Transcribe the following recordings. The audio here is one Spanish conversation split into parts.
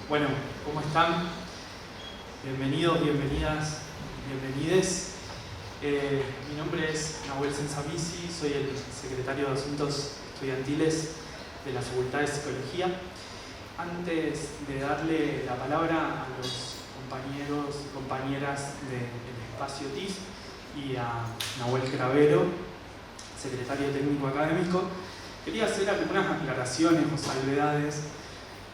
Bueno, ¿cómo están? Bienvenidos, bienvenidas, bienvenides. Mi nombre es Nahuel Sensabisi, soy el secretario de Asuntos Estudiantiles de la Facultad de Psicología. Antes de darle la palabra a los compañeros y compañeras del espacio TIF y a Nahuel Cravero, secretario técnico académico, quería hacer algunas aclaraciones o salvedades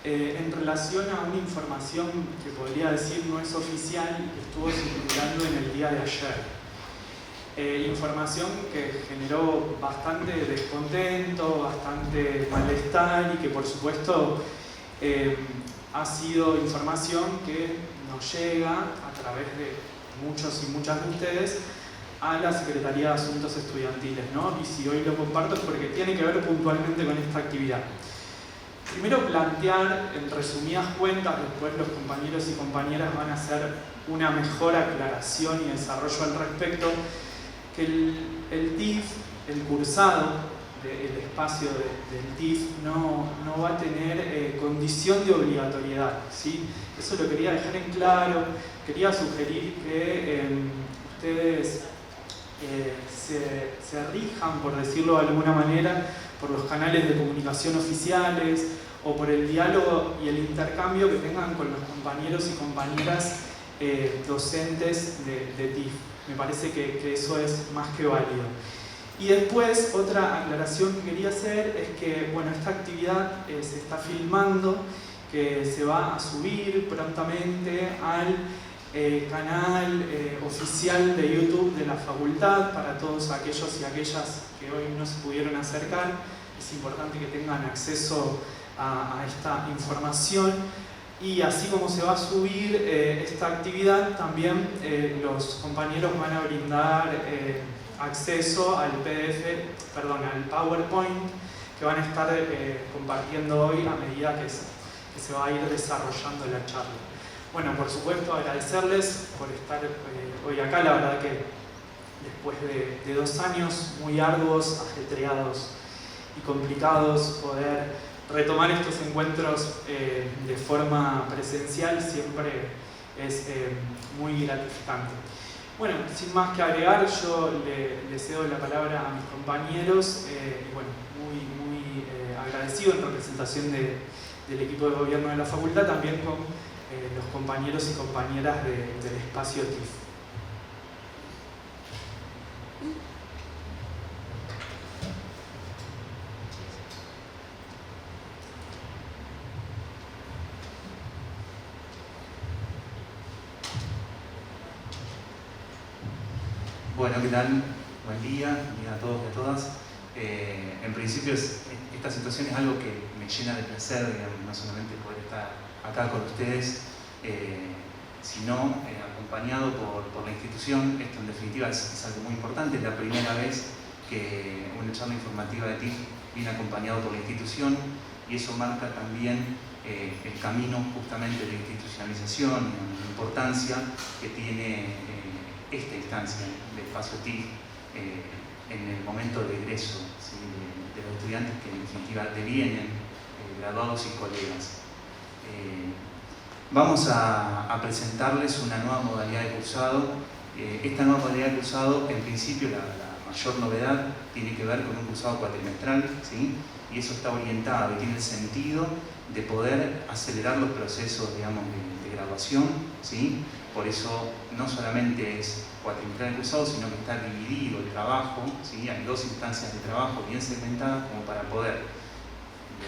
en relación a una información que podría decir no es oficial y que estuvo circulando en el día de ayer. Información que generó bastante descontento, bastante malestar y que por supuesto ha sido información que nos llega a través de muchos y muchas de ustedes a la Secretaría de Asuntos Estudiantiles, ¿no? Y si hoy lo comparto es porque tiene que ver puntualmente con esta actividad. Primero plantear, en resumidas cuentas, después los compañeros y compañeras van a hacer una mejor aclaración y desarrollo al respecto, que el TIF, el cursado, el espacio del TIF no va a tener condición de obligatoriedad, ¿sí? Eso lo quería dejar en claro. Quería sugerir que ustedes se rijan, por decirlo de alguna manera, por los canales de comunicación oficiales o por el diálogo y el intercambio que tengan con los compañeros y compañeras docentes de TIF. Me parece que eso es más que válido. Y después, otra aclaración que quería hacer es que, bueno, esta actividad se está filmando, que se va a subir prontamente al canal oficial de YouTube de la facultad para todos aquellos y aquellas que hoy no se pudieron acercar. Es importante que tengan acceso a esta información. Y así como se va a subir esta actividad, también los compañeros van a brindar acceso al al PowerPoint que van a estar compartiendo hoy a medida que se va a ir desarrollando la charla. Bueno, por supuesto, agradecerles por estar hoy acá. La verdad que después de 2 años muy arduos, ajetreados y complicados, poder retomar estos encuentros de forma presencial siempre es muy gratificante. Bueno, sin más que agregar, yo le cedo la palabra a mis compañeros y bueno, muy agradecido en representación del equipo de gobierno de la facultad, también con los compañeros y compañeras del espacio TIF. Bueno, ¿qué tal? Buen día a todos y a todas. En principio esta situación es algo que me llena de placer, digamos, no solamente poder estar acá con ustedes, sino acompañado por la institución. Esto en definitiva es algo muy importante. Es la primera vez que una charla informativa de TIF viene acompañado por la institución y eso marca también el camino justamente de la institucionalización, la importancia que tiene esta instancia del espacio TIF en el momento de egreso, ¿sí? de los estudiantes que en definitiva devienen graduados y colegas. Vamos a presentarles una nueva modalidad de cursado. Esta nueva modalidad de cursado, en principio la mayor novedad tiene que ver con un cursado cuatrimestral, ¿sí? Y eso está orientado y tiene el sentido de poder acelerar los procesos, digamos, de graduación, ¿sí? Por eso no solamente es cuatrimestral el cursado, sino que está dividido el trabajo, ¿sí? Hay 2 instancias de trabajo bien segmentadas como para poder,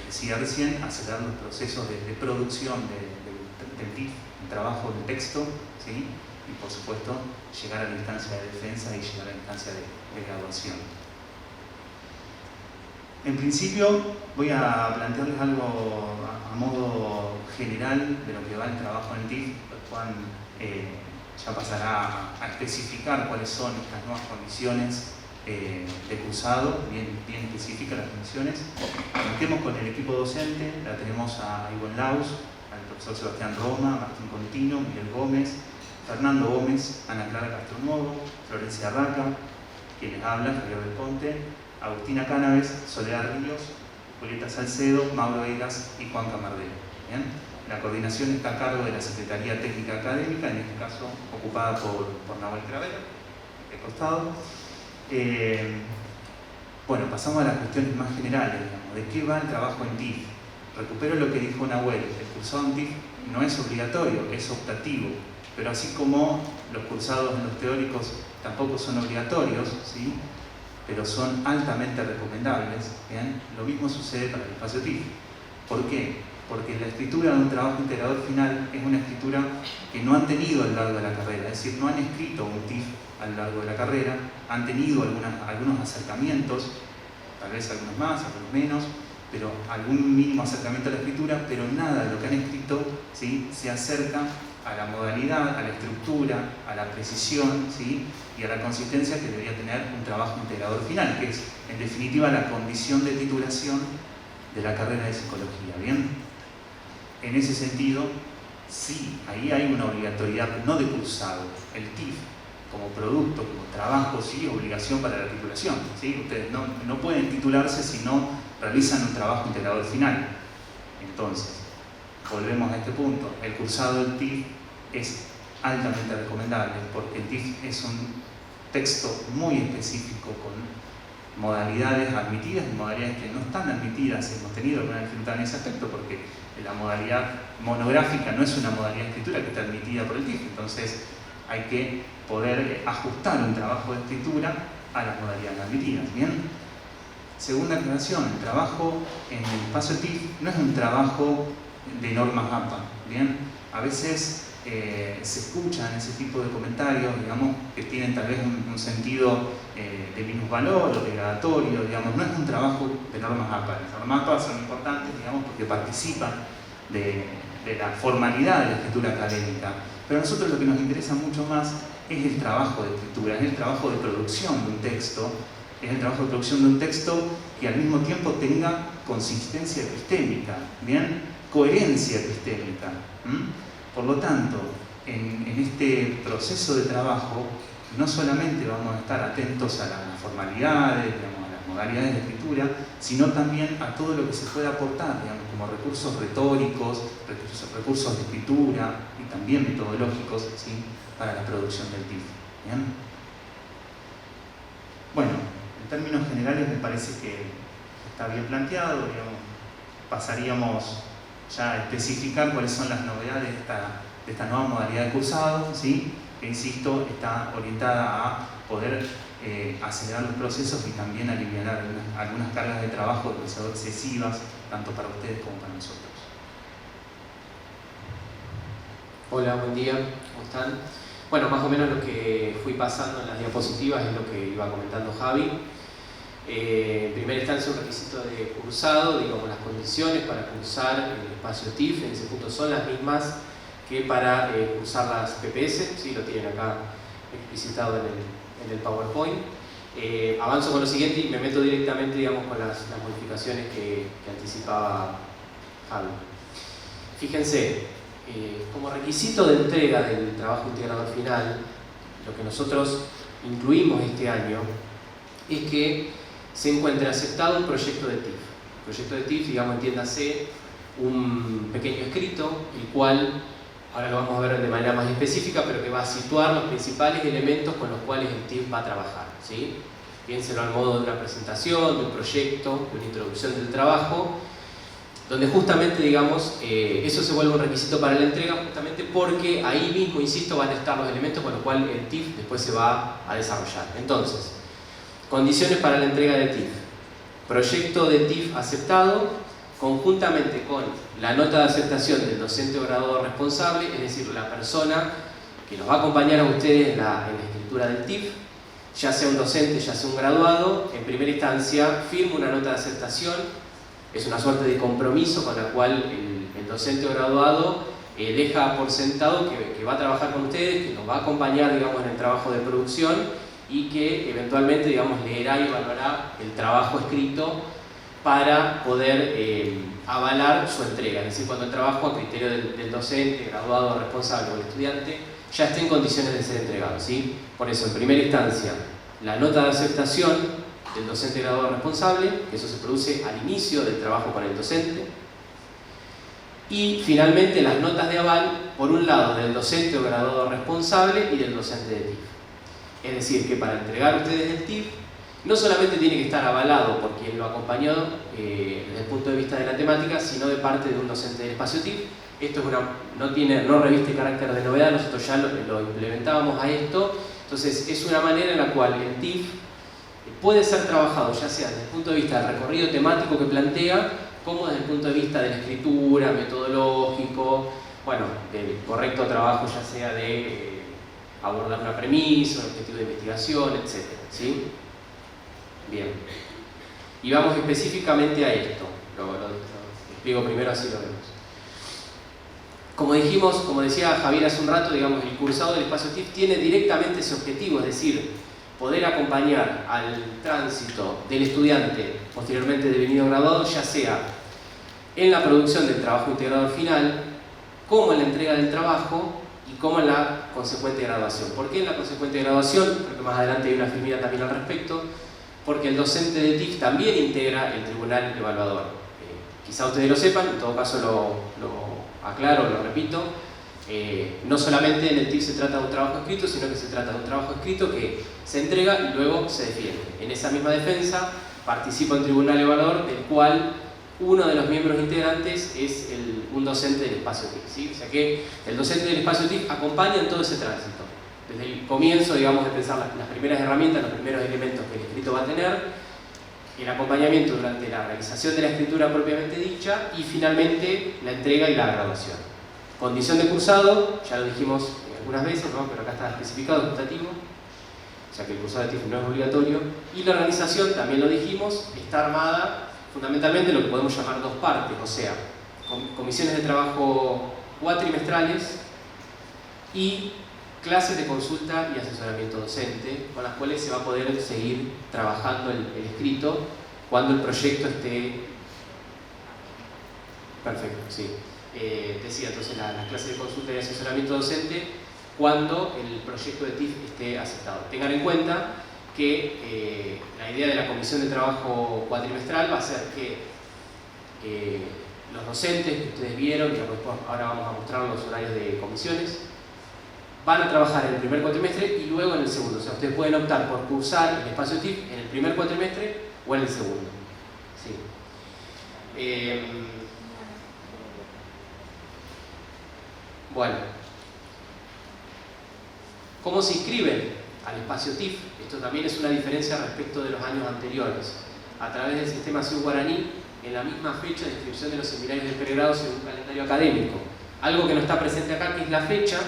decía recién, acelerar los procesos de producción del TIF, el trabajo del texto, ¿sí? Y por supuesto llegar a la instancia de defensa y llegar a la instancia de graduación. En principio voy a plantearles algo a modo general de lo que va el trabajo en el TIF. Juan ya pasará a especificar cuáles son estas nuevas condiciones de cursado, bien específicas las condiciones. Contemos con el equipo docente, la tenemos a Ivonne Laus, al profesor Sebastián Roma, Martín Contino, Miguel Gómez, Fernando Gómez, Ana Clara Castronuovo, Florencia Raca, quienes hablan, Javier del Ponte, Agustina Cánaves, Soledad Ríos, Julieta Salcedo, Mauro Vegas y Juan Camardero. ¿Bien? La coordinación está a cargo de la Secretaría Técnica Académica, en este caso ocupada por Nahuel Cravera, de costado. Bueno, pasamos a las cuestiones más generales, digamos, ¿de qué va el trabajo en TIF? Recupero lo que dijo Nahuel, el cursado en TIF no es obligatorio, es optativo, pero así como los cursados en los teóricos tampoco son obligatorios, ¿sí? Pero son altamente recomendables, ¿bien? Lo mismo sucede para el espacio TIF. ¿Por qué? Porque la escritura de un trabajo integrador final es una escritura que no han tenido a lo largo de la carrera, es decir, no han escrito un TIF a lo largo de la carrera, han tenido algunos acercamientos, tal vez algunos más, algunos menos, pero algún mínimo acercamiento a la escritura, pero nada de lo que han escrito, ¿sí?, se acerca a la modalidad, a la estructura, a la precisión, ¿sí?, y a la consistencia que debería tener un trabajo integrador final, que es, en definitiva, la condición de titulación de la carrera de psicología. ¿Bien? En ese sentido, sí, ahí hay una obligatoriedad, no de cursado. El TIF, como producto, como trabajo, sí, obligación para la titulación, ¿sí? Ustedes no pueden titularse si no realizan un trabajo integrador final. Entonces, volvemos a este punto. El cursado del TIF es altamente recomendable porque el TIF es un texto muy específico con modalidades admitidas y modalidades que no están admitidas. Hemos tenido alguna dificultad en ese aspecto porque la modalidad monográfica no es una modalidad de escritura que está admitida por el TIF. Entonces, hay que poder ajustar un trabajo de escritura a las modalidades admitidas. ¿Bien? Segunda aclaración, el trabajo en el espacio TIF no es un trabajo de normas APA. ¿Bien? A veces se escuchan ese tipo de comentarios, digamos, que tienen tal vez un sentido de minusvalor o degradatorio, digamos. No es un trabajo de normas APA. Las normas APA son importantes, digamos, porque participan de la formalidad de la escritura académica. Pero a nosotros lo que nos interesa mucho más es el trabajo de escritura, es el trabajo de producción de un texto, es el trabajo de producción de un texto que al mismo tiempo tenga consistencia epistémica, ¿bien? Coherencia epistémica. Por lo tanto, en este proceso de trabajo, no solamente vamos a estar atentos a las formalidades, digamos, a las modalidades de escritura, sino también a todo lo que se puede aportar, digamos, como recursos retóricos, recursos de escritura y también metodológicos, ¿sí?, para la producción del TIF. ¿Bien? Bueno, en términos generales me parece que está bien planteado, digamos. Pasaríamos ya a especificar cuáles son las novedades de esta nueva modalidad de cursado, ¿sí?, que, insisto, está orientada a poder acelerar los procesos y también aliviar algunas cargas de trabajo demasiado excesivas, tanto para ustedes como para nosotros. Hola, buen día, ¿cómo están? Bueno, más o menos lo que fui pasando en las diapositivas es lo que iba comentando Javi. En primera instancia, un requisito de cursado, digamos, las condiciones para cursar el espacio TIF, en ese punto son las mismas que para cursar las PPS, ¿sí? Lo tienen acá explicitado en el PowerPoint. Avanzo con lo siguiente y me meto directamente, digamos, con las modificaciones que anticipaba Javi. Fíjense, como requisito de entrega del trabajo integrador final, lo que nosotros incluimos este año es que se encuentre aceptado un proyecto de TIF. El proyecto de TIF, digamos, entiéndase un pequeño escrito, el cual ahora lo vamos a ver de manera más específica, pero que va a situar los principales elementos con los cuales el TIF va a trabajar, ¿sí? Piénselo al modo de una presentación, de un proyecto, de una introducción del trabajo, donde justamente, digamos, eso se vuelve un requisito para la entrega, justamente porque ahí mismo, insisto, van a estar los elementos con los cuales el TIF después se va a desarrollar. Entonces, condiciones para la entrega de TIF. Proyecto de TIF aceptado, conjuntamente con la nota de aceptación del docente o graduado responsable, es decir, la persona que los va a acompañar a ustedes en la escritura del TIF, ya sea un docente, ya sea un graduado, en primera instancia firma una nota de aceptación. Es una suerte de compromiso con la cual el docente o graduado deja por sentado que va a trabajar con ustedes, que nos va a acompañar, digamos, en el trabajo de producción y que eventualmente, digamos, leerá y evaluará el trabajo escrito para poder avalar su entrega. Es decir, cuando el trabajo, a criterio del docente, graduado, responsable o el estudiante, ya esté en condiciones de ser entregado, ¿sí? Por eso, en primera instancia, la nota de aceptación del docente graduado responsable, que eso se produce al inicio del trabajo con el docente. Y finalmente las notas de aval, por un lado del docente o graduado responsable y del docente de TIF. Es decir, que para entregar ustedes el TIF, no solamente tiene que estar avalado por quien lo ha acompañado desde el punto de vista de la temática, sino de parte de un docente del espacio TIF. Esto es no reviste carácter de novedad, nosotros ya lo implementábamos a esto. Entonces es una manera en la cual el TIF puede ser trabajado ya sea desde el punto de vista del recorrido temático que plantea, como desde el punto de vista de la escritura, metodológico, bueno, del correcto trabajo ya sea de abordar una premisa, un objetivo de investigación, etc. ¿Sí? Bien. Y vamos específicamente a esto. Lo explico primero, así lo vemos. Como dijimos, como decía Javier hace un rato, digamos, el cursado del espacio TIF tiene directamente ese objetivo, es decir, poder acompañar al tránsito del estudiante posteriormente devenido graduado, ya sea en la producción del trabajo integrador final, como en la entrega del trabajo y como en la consecuente graduación. ¿Por qué en la consecuente graduación? Porque más adelante hay una filmina también al respecto. Porque el docente de TIF también integra el tribunal evaluador. Quizá ustedes lo sepan, en todo caso lo aclaro, lo repito. No solamente en el TIF se trata de un trabajo escrito, sino que se trata de un trabajo escrito que se entrega y luego se defiende. En esa misma defensa participa un tribunal evaluador del cual uno de los miembros integrantes es un docente del espacio TIF, ¿sí? O sea que el docente del espacio TIF acompaña en todo ese tránsito. Desde el comienzo, digamos, de pensar las primeras herramientas, los primeros elementos que el escrito va a tener, el acompañamiento durante la realización de la escritura propiamente dicha y finalmente la entrega y la graduación. Condición de cursado, ya lo dijimos algunas veces, ¿no? Pero acá está especificado, es optativo, o sea que el cursado de TIF no es obligatorio. Y la organización, también lo dijimos, está armada fundamentalmente en lo que podemos llamar dos partes, o sea, comisiones de trabajo cuatrimestrales y clases de consulta y asesoramiento docente, con las cuales se va a poder seguir trabajando el escrito cuando el proyecto esté perfecto. Sí. Decía entonces las clases de consulta y asesoramiento docente cuando el proyecto de TIF esté aceptado. Tengan en cuenta que la idea de la comisión de trabajo cuatrimestral va a ser que los docentes que ustedes vieron, y ahora vamos a mostrar los horarios de comisiones, van a trabajar en el primer cuatrimestre y luego en el segundo. O sea, ustedes pueden optar por cursar el espacio TIF en el primer cuatrimestre o en el segundo. Sí. Bueno, ¿cómo se inscriben al espacio TIF? Esto también es una diferencia respecto de los años anteriores. A través del sistema CIU Guaraní, en la misma fecha de inscripción de los seminarios de pregrado según un calendario académico. Algo que no está presente acá, que es la fecha.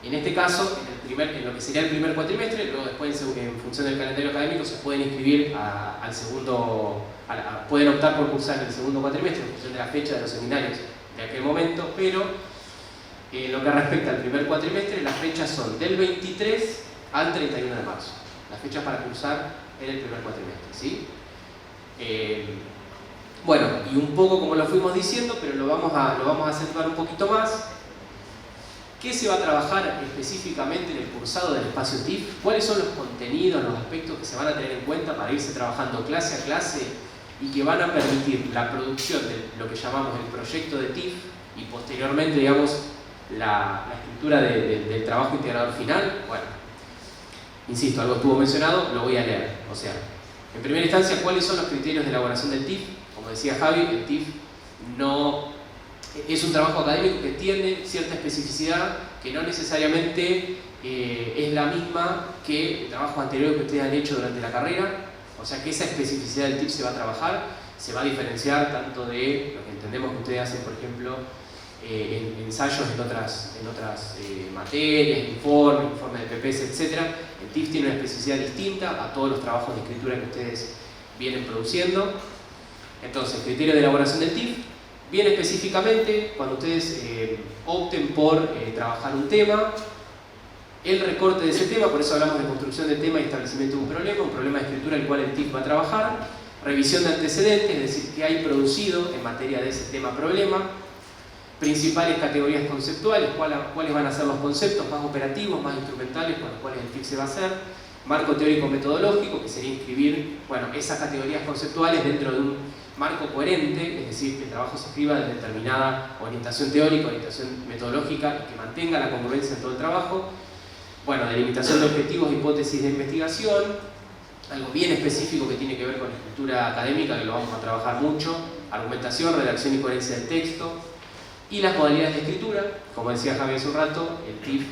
En este caso, en lo que sería el primer cuatrimestre, luego después en función del calendario académico se pueden inscribir al segundo, pueden optar por cursar el segundo cuatrimestre en función de la fecha de los seminarios de aquel momento, pero en lo que respecta al primer cuatrimestre, las fechas son del 23 al 31 de marzo. Las fechas para cursar en el primer cuatrimestre, ¿sí? Bueno, y un poco como lo fuimos diciendo, pero lo vamos a acentuar un poquito más. ¿Qué se va a trabajar específicamente en el cursado del espacio TIF? ¿Cuáles son los contenidos, los aspectos que se van a tener en cuenta para irse trabajando clase a clase y que van a permitir la producción de lo que llamamos el proyecto de TIF y posteriormente, digamos, la escritura del trabajo integrador final? Bueno, insisto, algo estuvo mencionado, lo voy a leer. O sea, en primera instancia, ¿cuáles son los criterios de elaboración del TIF? Como decía Javi, el TIF no es un trabajo académico que tiene cierta especificidad que no necesariamente es la misma que el trabajo anterior que ustedes han hecho durante la carrera. O sea que esa especificidad del TIF se va a trabajar, se va a diferenciar tanto de lo que entendemos que ustedes hacen, por ejemplo, en ensayos en otras materias, informe de PPS, etc. El TIF tiene una especificidad distinta a todos los trabajos de escritura que ustedes vienen produciendo. Entonces, criterio de elaboración del TIF. Bien específicamente, cuando ustedes opten por trabajar un tema, el recorte de ese tema, por eso hablamos de construcción de tema y establecimiento de un problema de escritura el cual el TIF va a trabajar, revisión de antecedentes, es decir, qué hay producido en materia de ese tema-problema, principales categorías conceptuales, cuáles van a ser los conceptos más operativos, más instrumentales con los cuales el TIF se va a hacer, marco teórico-metodológico, que sería inscribir esas categorías conceptuales dentro de un marco coherente, es decir, que el trabajo se escriba de determinada orientación teórica, orientación metodológica, y que mantenga la congruencia en todo el trabajo. Bueno, delimitación de objetivos, hipótesis de investigación, algo bien específico que tiene que ver con la escritura académica, que lo vamos a trabajar mucho, argumentación, redacción y coherencia del texto, y las modalidades de escritura. Como decía Javi hace un rato, el TIF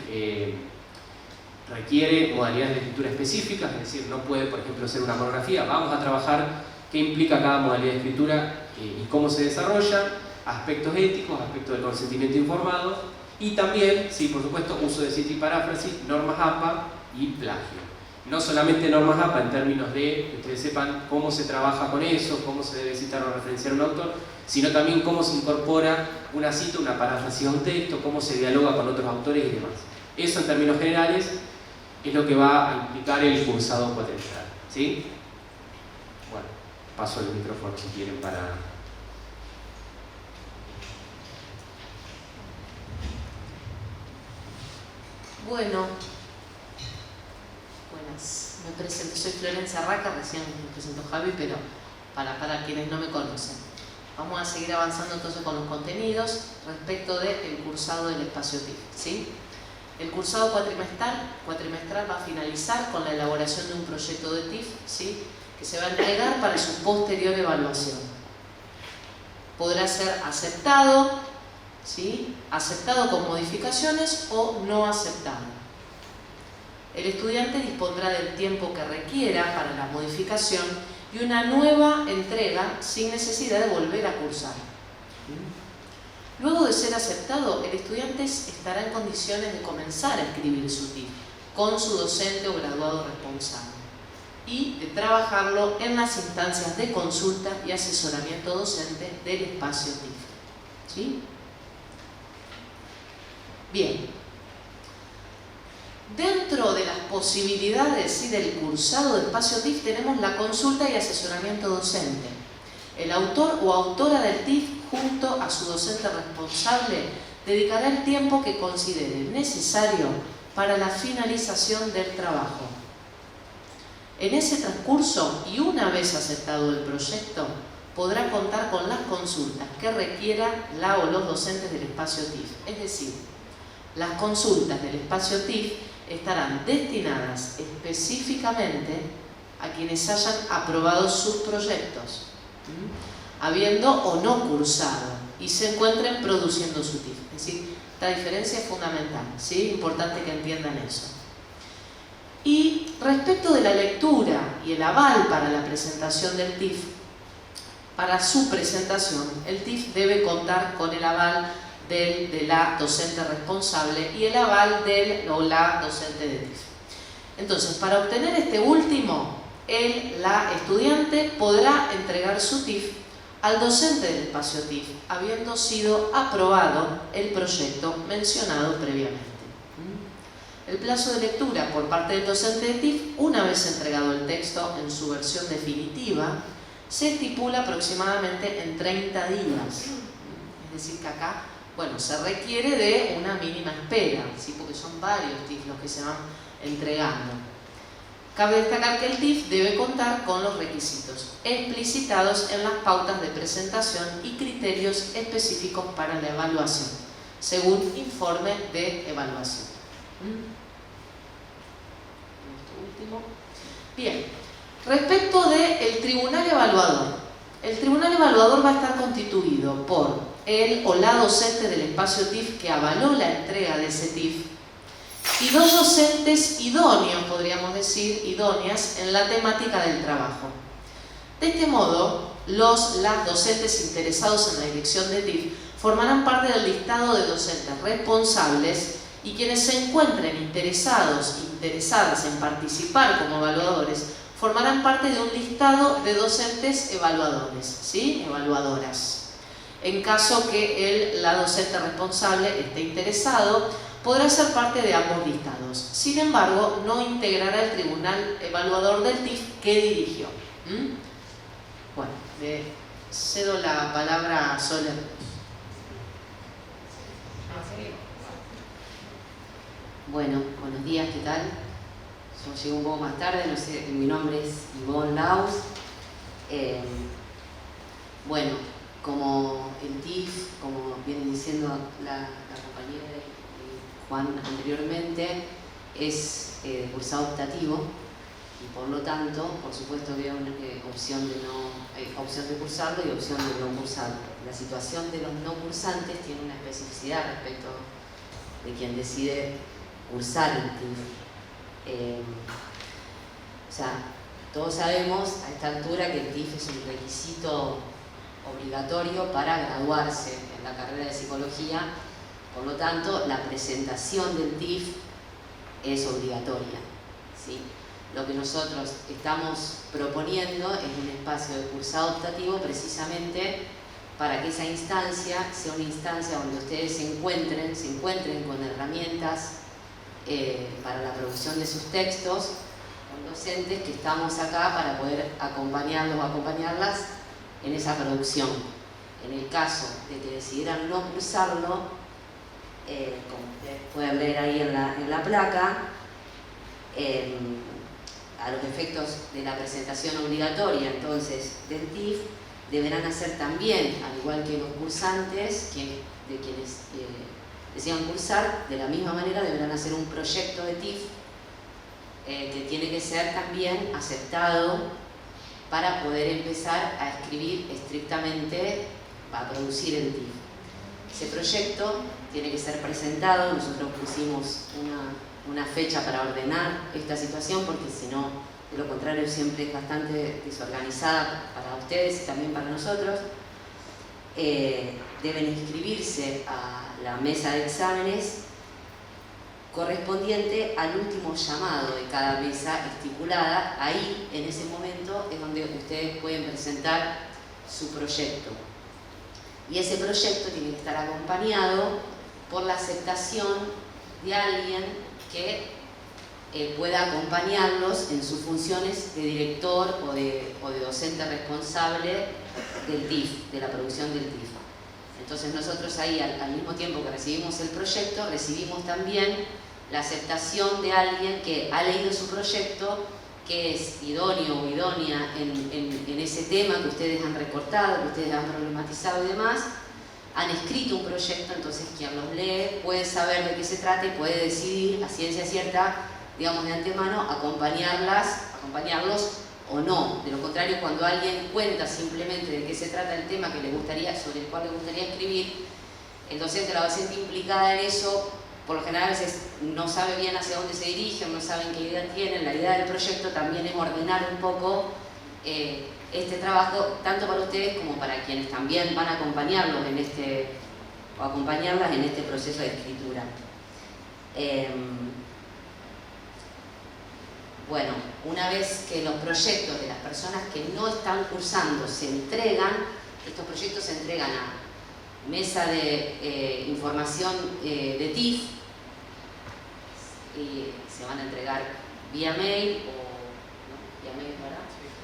requiere modalidades de escritura específicas, es decir, no puede, por ejemplo, ser una monografía. Vamos a trabajar qué implica cada modalidad de escritura y cómo se desarrolla, aspectos éticos, aspectos del consentimiento informado, y también, sí, por supuesto, uso de cita y paráfrasis, normas APA y plagio. No solamente normas APA en términos de que ustedes sepan cómo se trabaja con eso, cómo se debe citar o referenciar a un autor, sino también cómo se incorpora una cita, una paráfrasis a un texto, cómo se dialoga con otros autores y demás. Eso en términos generales es lo que va a implicar el cursado cuatrimestral, ¿sí? Bueno, paso el micrófono si quieren para... Bueno, buenas, me presento, soy Florencia Raca, recién me presentó Javi, pero para quienes no me conocen. Vamos a seguir avanzando entonces con los contenidos respecto del cursado del espacio TIF, ¿sí? El cursado cuatrimestral va a finalizar con la elaboración de un proyecto de TIF, ¿sí?, que se va a entregar para su posterior evaluación. Podrá ser aceptado, ¿sí?, aceptado con modificaciones o no aceptado. El estudiante dispondrá del tiempo que requiera para la modificación y una nueva entrega sin necesidad de volver a cursar. Luego de ser aceptado, el estudiante estará en condiciones de comenzar a escribir su TIF con su docente o graduado responsable y de trabajarlo en las instancias de consulta y asesoramiento docente del espacio TIF, ¿sí? Bien. Dentro de las posibilidades, ¿sí?, del cursado de espacio TIF tenemos la consulta y asesoramiento docente. El autor o autora del TIF, junto a su docente responsable, dedicará el tiempo que considere necesario para la finalización del trabajo. En ese transcurso, y una vez aceptado el proyecto, podrá contar con las consultas que requieran la o los docentes del espacio TIF. Es decir, las consultas del espacio TIF estarán destinadas específicamente a quienes hayan aprobado sus proyectos, habiendo o no cursado y se encuentren produciendo su TIF. Es decir, esta diferencia es fundamental, ¿sí? Importante que entiendan eso. Y respecto de la lectura y el aval para la presentación del TIF, para su presentación, el TIF debe contar con el aval de la docente responsable y el aval del o la docente de TIF. Entonces, para obtener este último, la estudiante podrá entregar su TIF al docente del espacio TIF, habiendo sido aprobado el proyecto mencionado previamente. El plazo de lectura por parte del docente de TIF, una vez entregado el texto en su versión definitiva, se estipula aproximadamente en 30 días. Es decir, que acá, bueno, se requiere de una mínima espera, ¿sí?, porque son varios TIF los que se van entregando. Cabe destacar que el TIF debe contar con los requisitos explicitados en las pautas de presentación y criterios específicos para la evaluación, según informe de evaluación. Bien, respecto del tribunal evaluador. El tribunal evaluador va a estar constituido por el o la docente del espacio TIF que avaló la entrega de ese TIF y dos docentes idóneos, podríamos decir, idóneas en la temática del trabajo. De este modo, las docentes interesados en la dirección de TIF formarán parte del listado de docentes responsables y quienes se encuentren interesadas en participar como evaluadores formarán parte de un listado de docentes evaluadores, ¿sí?, evaluadoras. En caso que la docente responsable esté interesado, podrá ser parte de ambos listados. Sin embargo, no integrará el tribunal evaluador del TIF que dirigió. Bueno, le cedo la palabra a Soler. Bueno, buenos días, ¿qué tal? Yo llegué un poco más tarde, no sé, mi nombre es Ivonne Laus. Bueno, como el TIF, como viene diciendo la compañera de Juan anteriormente, es cursado optativo y por lo tanto, por supuesto que hay una opción de cursarlo y opción de no cursarlo. La situación de los no cursantes tiene una especificidad respecto de quien decide cursar el TIF. O sea, todos sabemos a esta altura que el TIF es un requisito obligatorio para graduarse en la carrera de psicología, por lo tanto la presentación del TIF es obligatoria, ¿sí? Lo que nosotros estamos proponiendo es un espacio de cursado optativo precisamente para que esa instancia sea una instancia donde ustedes se encuentren con herramientas para la producción de sus textos, con docentes que estamos acá para poder acompañarlos o acompañarlas en esa producción. En el caso de que decidieran no cursarlo, como ustedes pueden ver ahí en la placa, a los efectos de la presentación obligatoria entonces del TIF, deberán hacer también, al igual que los cursantes, de quienes decidan cursar, de la misma manera deberán hacer un proyecto de TIF que tiene que ser también aceptado para poder empezar a escribir estrictamente, a producir el TIF. Ese proyecto tiene que ser presentado, nosotros pusimos una fecha para ordenar esta situación porque si no, de lo contrario siempre es bastante desorganizada para ustedes y también para nosotros. Deben inscribirse a la mesa de exámenes correspondiente al último llamado de cada mesa estipulada. Ahí, en ese momento, es donde ustedes pueden presentar su proyecto. Y ese proyecto tiene que estar acompañado por la aceptación de alguien que pueda acompañarlos en sus funciones de director o de docente responsable del TIF, de la producción del TIF. Entonces nosotros ahí, al mismo tiempo que recibimos el proyecto, recibimos también la aceptación de alguien que ha leído su proyecto, que es idóneo o idónea en ese tema que ustedes han recortado, que ustedes han problematizado y demás, han escrito un proyecto, entonces quien los lee puede saber de qué se trata y puede decidir a ciencia cierta, digamos de antemano, acompañarlos o no. De lo contrario, cuando alguien cuenta simplemente de qué se trata el tema sobre el cual le gustaría escribir, el docente o la docente implicada en eso, por lo general a veces no sabe bien hacia dónde se dirigen, no saben qué idea tienen. La idea del proyecto también es ordenar un poco este trabajo, tanto para ustedes como para quienes también van a acompañarlos o acompañarlas en este proceso de escritura. Bueno, una vez que los proyectos de las personas que no están cursando se entregan, estos proyectos se entregan a mesa de información de TIF y se van a entregar vía mail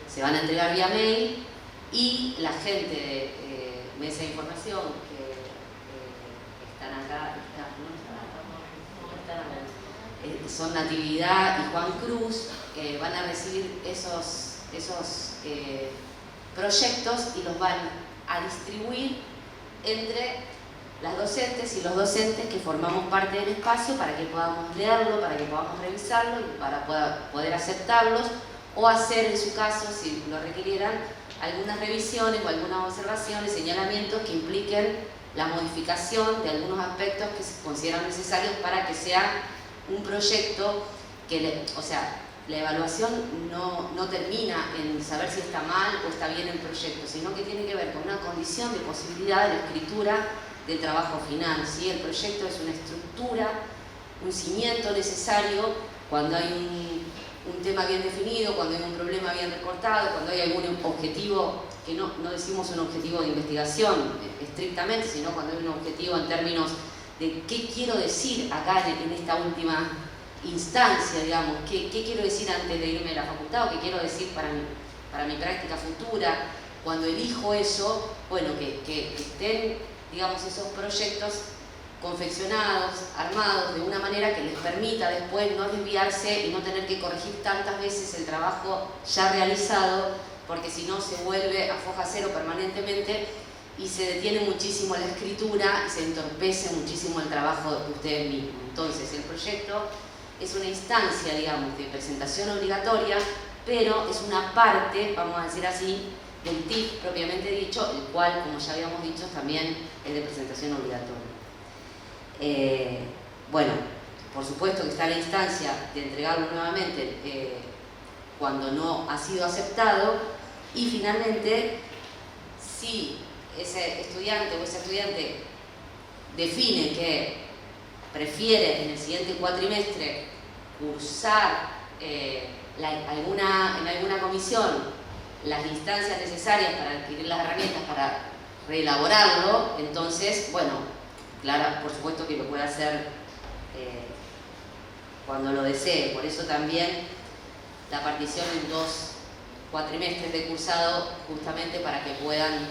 se van a entregar vía mail y la gente de mesa de información que están acá, son Natividad y Juan Cruz, van a recibir esos proyectos y los van a distribuir entre las docentes y los docentes que formamos parte del espacio para que podamos leerlo, para que podamos revisarlo y para poder aceptarlos o hacer, en su caso, si lo requirieran, algunas revisiones o algunas observaciones, señalamientos que impliquen la modificación de algunos aspectos que se consideran necesarios para que sea un proyecto que, la evaluación no termina en saber si está mal o está bien el proyecto, sino que tiene que ver con una condición de posibilidad de la escritura del trabajo final, ¿sí? El proyecto es una estructura, un cimiento necesario cuando hay un tema bien definido, cuando hay un problema bien recortado, cuando hay algún objetivo, que no decimos un objetivo de investigación estrictamente, sino cuando hay un objetivo en términos de qué quiero decir acá en esta última instancia, digamos, qué quiero decir antes de irme a la facultad o qué quiero decir para mi práctica futura. Cuando elijo eso, bueno, que estén, digamos, esos proyectos confeccionados, armados de una manera que les permita después no desviarse y no tener que corregir tantas veces el trabajo ya realizado, porque si no se vuelve a foja cero permanentemente y se detiene muchísimo la escritura y se entorpece muchísimo el trabajo de ustedes mismos. Entonces, el proyecto es una instancia, digamos, de presentación obligatoria, pero es una parte, vamos a decir así, del TIF propiamente dicho, el cual, como ya habíamos dicho, también es de presentación obligatoria. Bueno, por supuesto que está la instancia de entregarlo nuevamente cuando no ha sido aceptado, y finalmente, si ese estudiante o esa estudiante define que prefiere en el siguiente cuatrimestre cursar en alguna comisión las instancias necesarias para adquirir las herramientas para reelaborarlo, entonces, bueno, claro, por supuesto que lo puede hacer cuando lo desee. Por eso también la partición en 2 cuatrimestres de cursado, justamente para que puedan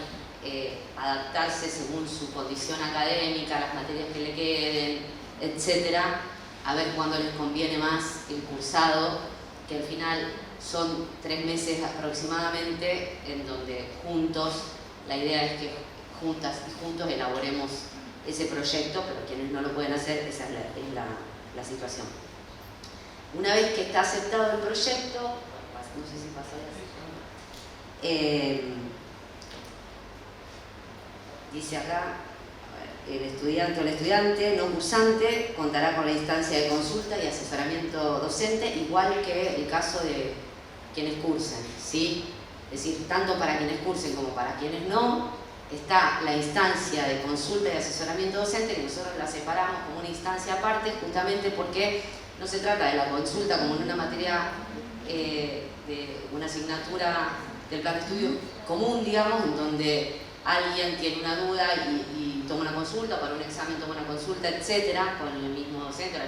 adaptarse según su condición académica, las materias que le queden, etcétera, a ver cuándo les conviene más el cursado, que al final son 3 meses aproximadamente, en donde juntos, la idea es que juntas y juntos elaboremos ese proyecto, pero quienes no lo pueden hacer, esa es la situación. Una vez que está aceptado el proyecto, no sé si pasó ya, dice acá, el estudiante o la estudiante no cursante contará con la instancia de consulta y asesoramiento docente, igual que el caso de quienes cursen, ¿sí? Es decir, tanto para quienes cursen como para quienes no, está la instancia de consulta y asesoramiento docente, que nosotros la separamos como una instancia aparte, justamente porque no se trata de la consulta como en una materia de una asignatura del plan de estudio común, digamos, en donde alguien tiene una duda y toma una consulta, para un examen toma una consulta, etcétera, con el mismo docente, la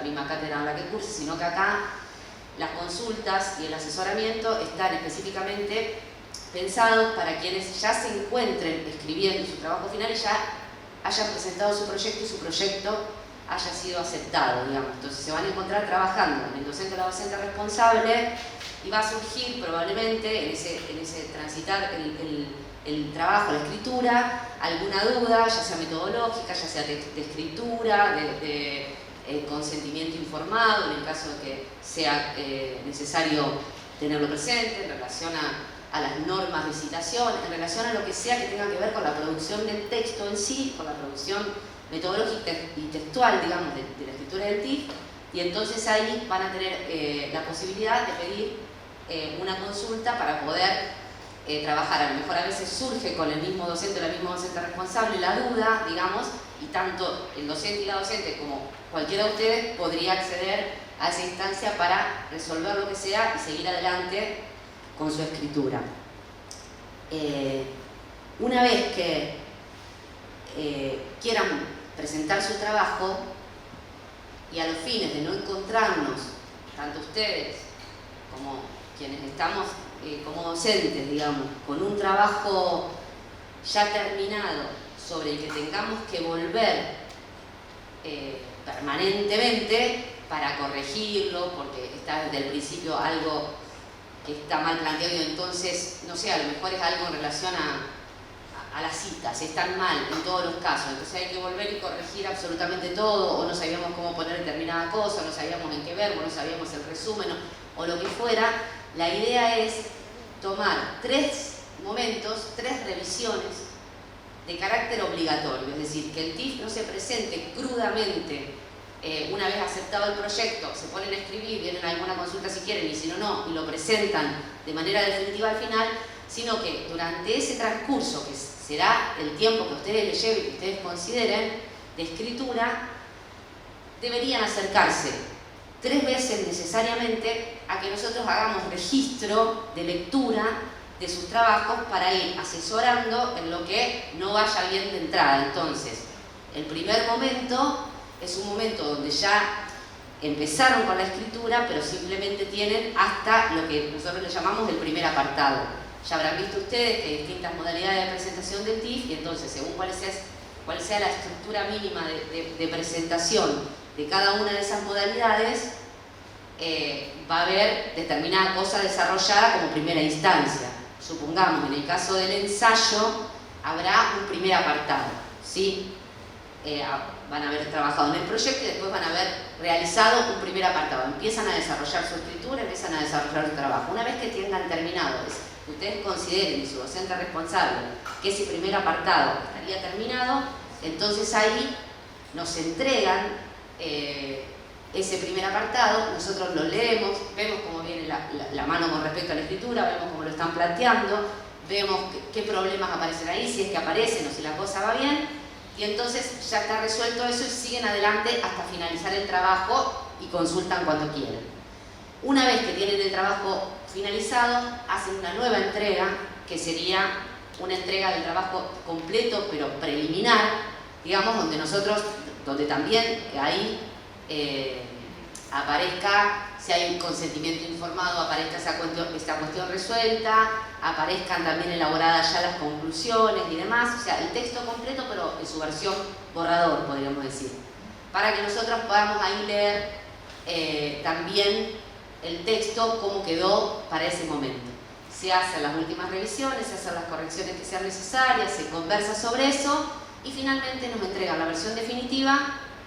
misma cátedra en la que curse, sino que acá las consultas y el asesoramiento están específicamente pensados para quienes ya se encuentren escribiendo su trabajo final y ya hayan presentado su proyecto y su proyecto haya sido aceptado, digamos. Entonces se van a encontrar trabajando en el docente o la docente responsable y va a surgir probablemente en ese transitar el trabajo, la escritura, alguna duda, ya sea metodológica, ya sea de escritura, de consentimiento informado, en el caso de que sea necesario tenerlo presente, en relación a las normas de citación, en relación a lo que sea que tenga que ver con la producción del texto en sí, con la producción metodológica y textual, digamos, de la escritura del TIF, y entonces ahí van a tener la posibilidad de pedir una consulta para poder trabajar. A lo mejor a veces surge con el mismo docente o la misma docente responsable la duda, digamos, y tanto el docente y la docente como cualquiera de ustedes podría acceder a esa instancia para resolver lo que sea y seguir adelante con su escritura. Una vez que quieran presentar su trabajo y a los fines de no encontrarnos, tanto ustedes como quienes estamos como docentes, digamos, con un trabajo ya terminado sobre el que tengamos que volver permanentemente para corregirlo, porque está desde el principio algo que está mal planteado y entonces, no sé, a lo mejor es algo en relación a las citas, están mal en todos los casos, entonces hay que volver y corregir absolutamente todo, o no sabíamos cómo poner determinada cosa, no sabíamos en qué verbo, no sabíamos el resumen, o lo que fuera. La idea es tomar 3 momentos, 3 revisiones de carácter obligatorio, es decir, que el TIF no se presente crudamente una vez aceptado el proyecto, se ponen a escribir, vienen a alguna consulta si quieren y si no, no, y lo presentan de manera definitiva al final, sino que durante ese transcurso, que será el tiempo que a ustedes les lleve y que ustedes consideren de escritura, deberían acercarse 3 veces necesariamente a que nosotros hagamos registro de lectura de sus trabajos para ir asesorando en lo que no vaya bien de entrada. Entonces, el primer momento es un momento donde ya empezaron con la escritura, pero simplemente tienen hasta lo que nosotros le llamamos el primer apartado. Ya habrán visto ustedes que hay distintas modalidades de presentación del TIF y entonces, según cuál sea la estructura mínima de presentación de cada una de esas modalidades, va a haber determinada cosa desarrollada como primera instancia. supongamos, en el caso del ensayo, habrá un primer apartado, ¿sí? Van a haber trabajado en el proyecto y después van a haber realizado un primer apartado. Empiezan a desarrollar su escritura, empiezan a desarrollar su trabajo. Una vez que tengan terminado, que ustedes consideren y su docente responsable que ese primer apartado estaría terminado, entonces ahí nos entregan ese primer apartado, nosotros lo leemos, vemos cómo viene la mano con respecto a la escritura, vemos cómo lo están planteando, vemos qué problemas aparecen ahí, si es que aparecen o si la cosa va bien, y entonces ya está resuelto eso y siguen adelante hasta finalizar el trabajo y consultan cuando quieran. Una vez que tienen el trabajo finalizado, hacen una nueva entrega, que sería una entrega del trabajo completo pero preliminar, digamos, donde también ahí aparezca, si hay un consentimiento informado, aparezca esta cuestión resuelta, aparezcan también elaboradas ya las conclusiones y demás, o sea, el texto completo pero en su versión borrador, podríamos decir, para que nosotros podamos ahí leer también el texto cómo quedó para ese momento. Se hacen las últimas revisiones, se hacen las correcciones que sean necesarias, se conversa sobre eso y finalmente nos entregan la versión definitiva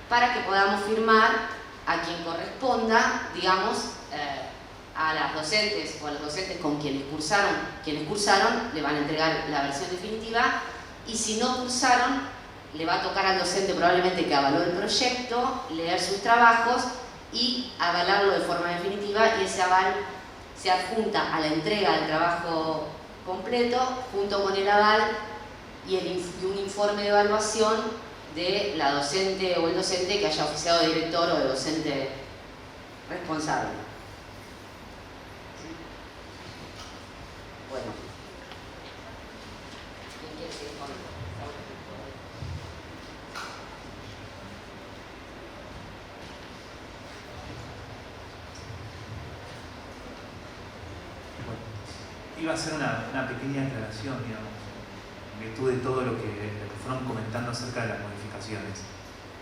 para que podamos firmar a quien corresponda, digamos, a las docentes o a los docentes con quienes cursaron, le van a entregar la versión definitiva, y si no cursaron, le va a tocar al docente probablemente que avaló el proyecto, leer sus trabajos y avalarlo de forma definitiva, y ese aval se adjunta a la entrega del trabajo completo junto con el aval y un informe de evaluación de la docente o el docente que haya oficiado de director o de docente responsable. ¿Sí? Bueno. ¿Quién quiere seguir con esto? Iba a hacer una pequeña aclaración, digamos, en virtud de todo lo que fueron comentando acerca de las modificaciones.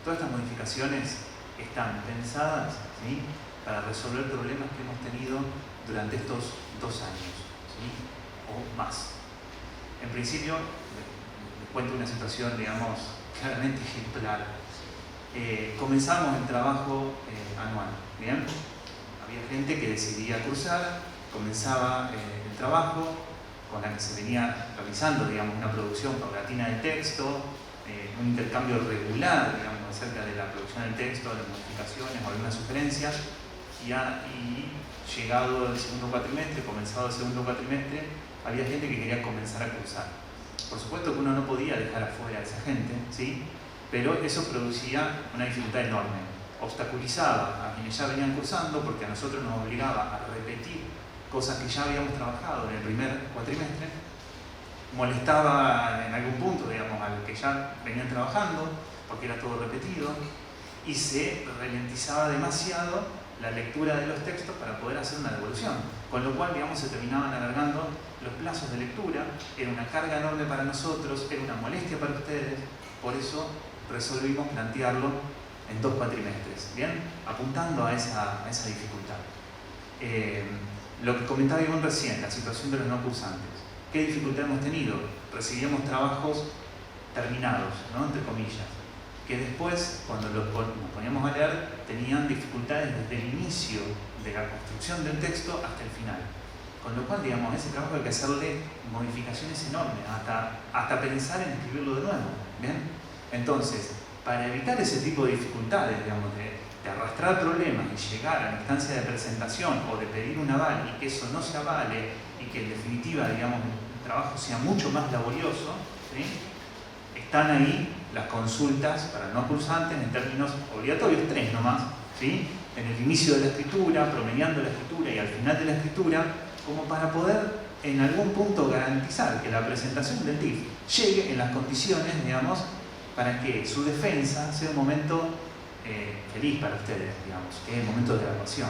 Todas estas modificaciones están pensadas, ¿sí?, para resolver problemas que hemos tenido durante estos 2 años, ¿sí?, o más. En principio, les cuento una situación, digamos, claramente ejemplar. Comenzamos el trabajo anual, ¿bien? Había gente que decidía cursar, comenzaba el trabajo con la que se venía realizando, digamos, una producción paulatina del texto, un intercambio regular, digamos, acerca de la producción del texto, de las modificaciones o algunas sugerencias, y llegado el segundo cuatrimestre, comenzado el segundo cuatrimestre, había gente que quería comenzar a cursar. Por supuesto que uno no podía dejar afuera a esa gente, ¿sí?, pero eso producía una dificultad enorme, obstaculizaba a quienes ya venían cursando, porque a nosotros nos obligaba a repetir cosas que ya habíamos trabajado en el primer cuatrimestre, molestaba en algún punto, digamos, a los que ya venían trabajando, porque era todo repetido, y se ralentizaba demasiado la lectura de los textos para poder hacer una devolución, con lo cual, digamos, se terminaban alargando los plazos de lectura, era una carga enorme para nosotros, era una molestia para ustedes, por eso resolvimos plantearlo en 2 cuatrimestres, ¿bien?, apuntando a esa dificultad. Lo que comentaba Ivonne recién, la situación de los no cursantes. ¿Qué dificultad hemos tenido? Recibíamos trabajos terminados, ¿no?, entre comillas, que después, cuando nos poníamos a leer, tenían dificultades desde el inicio de la construcción del texto hasta el final. Con lo cual, digamos, ese trabajo hay que hacerle modificaciones enormes, hasta pensar en escribirlo de nuevo, ¿bien? Entonces, para evitar ese tipo de dificultades, digamos, de arrastrar problemas y llegar a la instancia de presentación o de pedir un aval y que eso no se avale y que en definitiva, digamos, el trabajo sea mucho más laborioso, ¿sí?, están ahí las consultas para no cursantes en términos obligatorios, 3 nomás, ¿sí?, en el inicio de la escritura, promediando la escritura y al final de la escritura, como para poder en algún punto garantizar que la presentación del TIF llegue en las condiciones, digamos, para que su defensa sea un momento feliz para ustedes, digamos, que es el momento de graduación,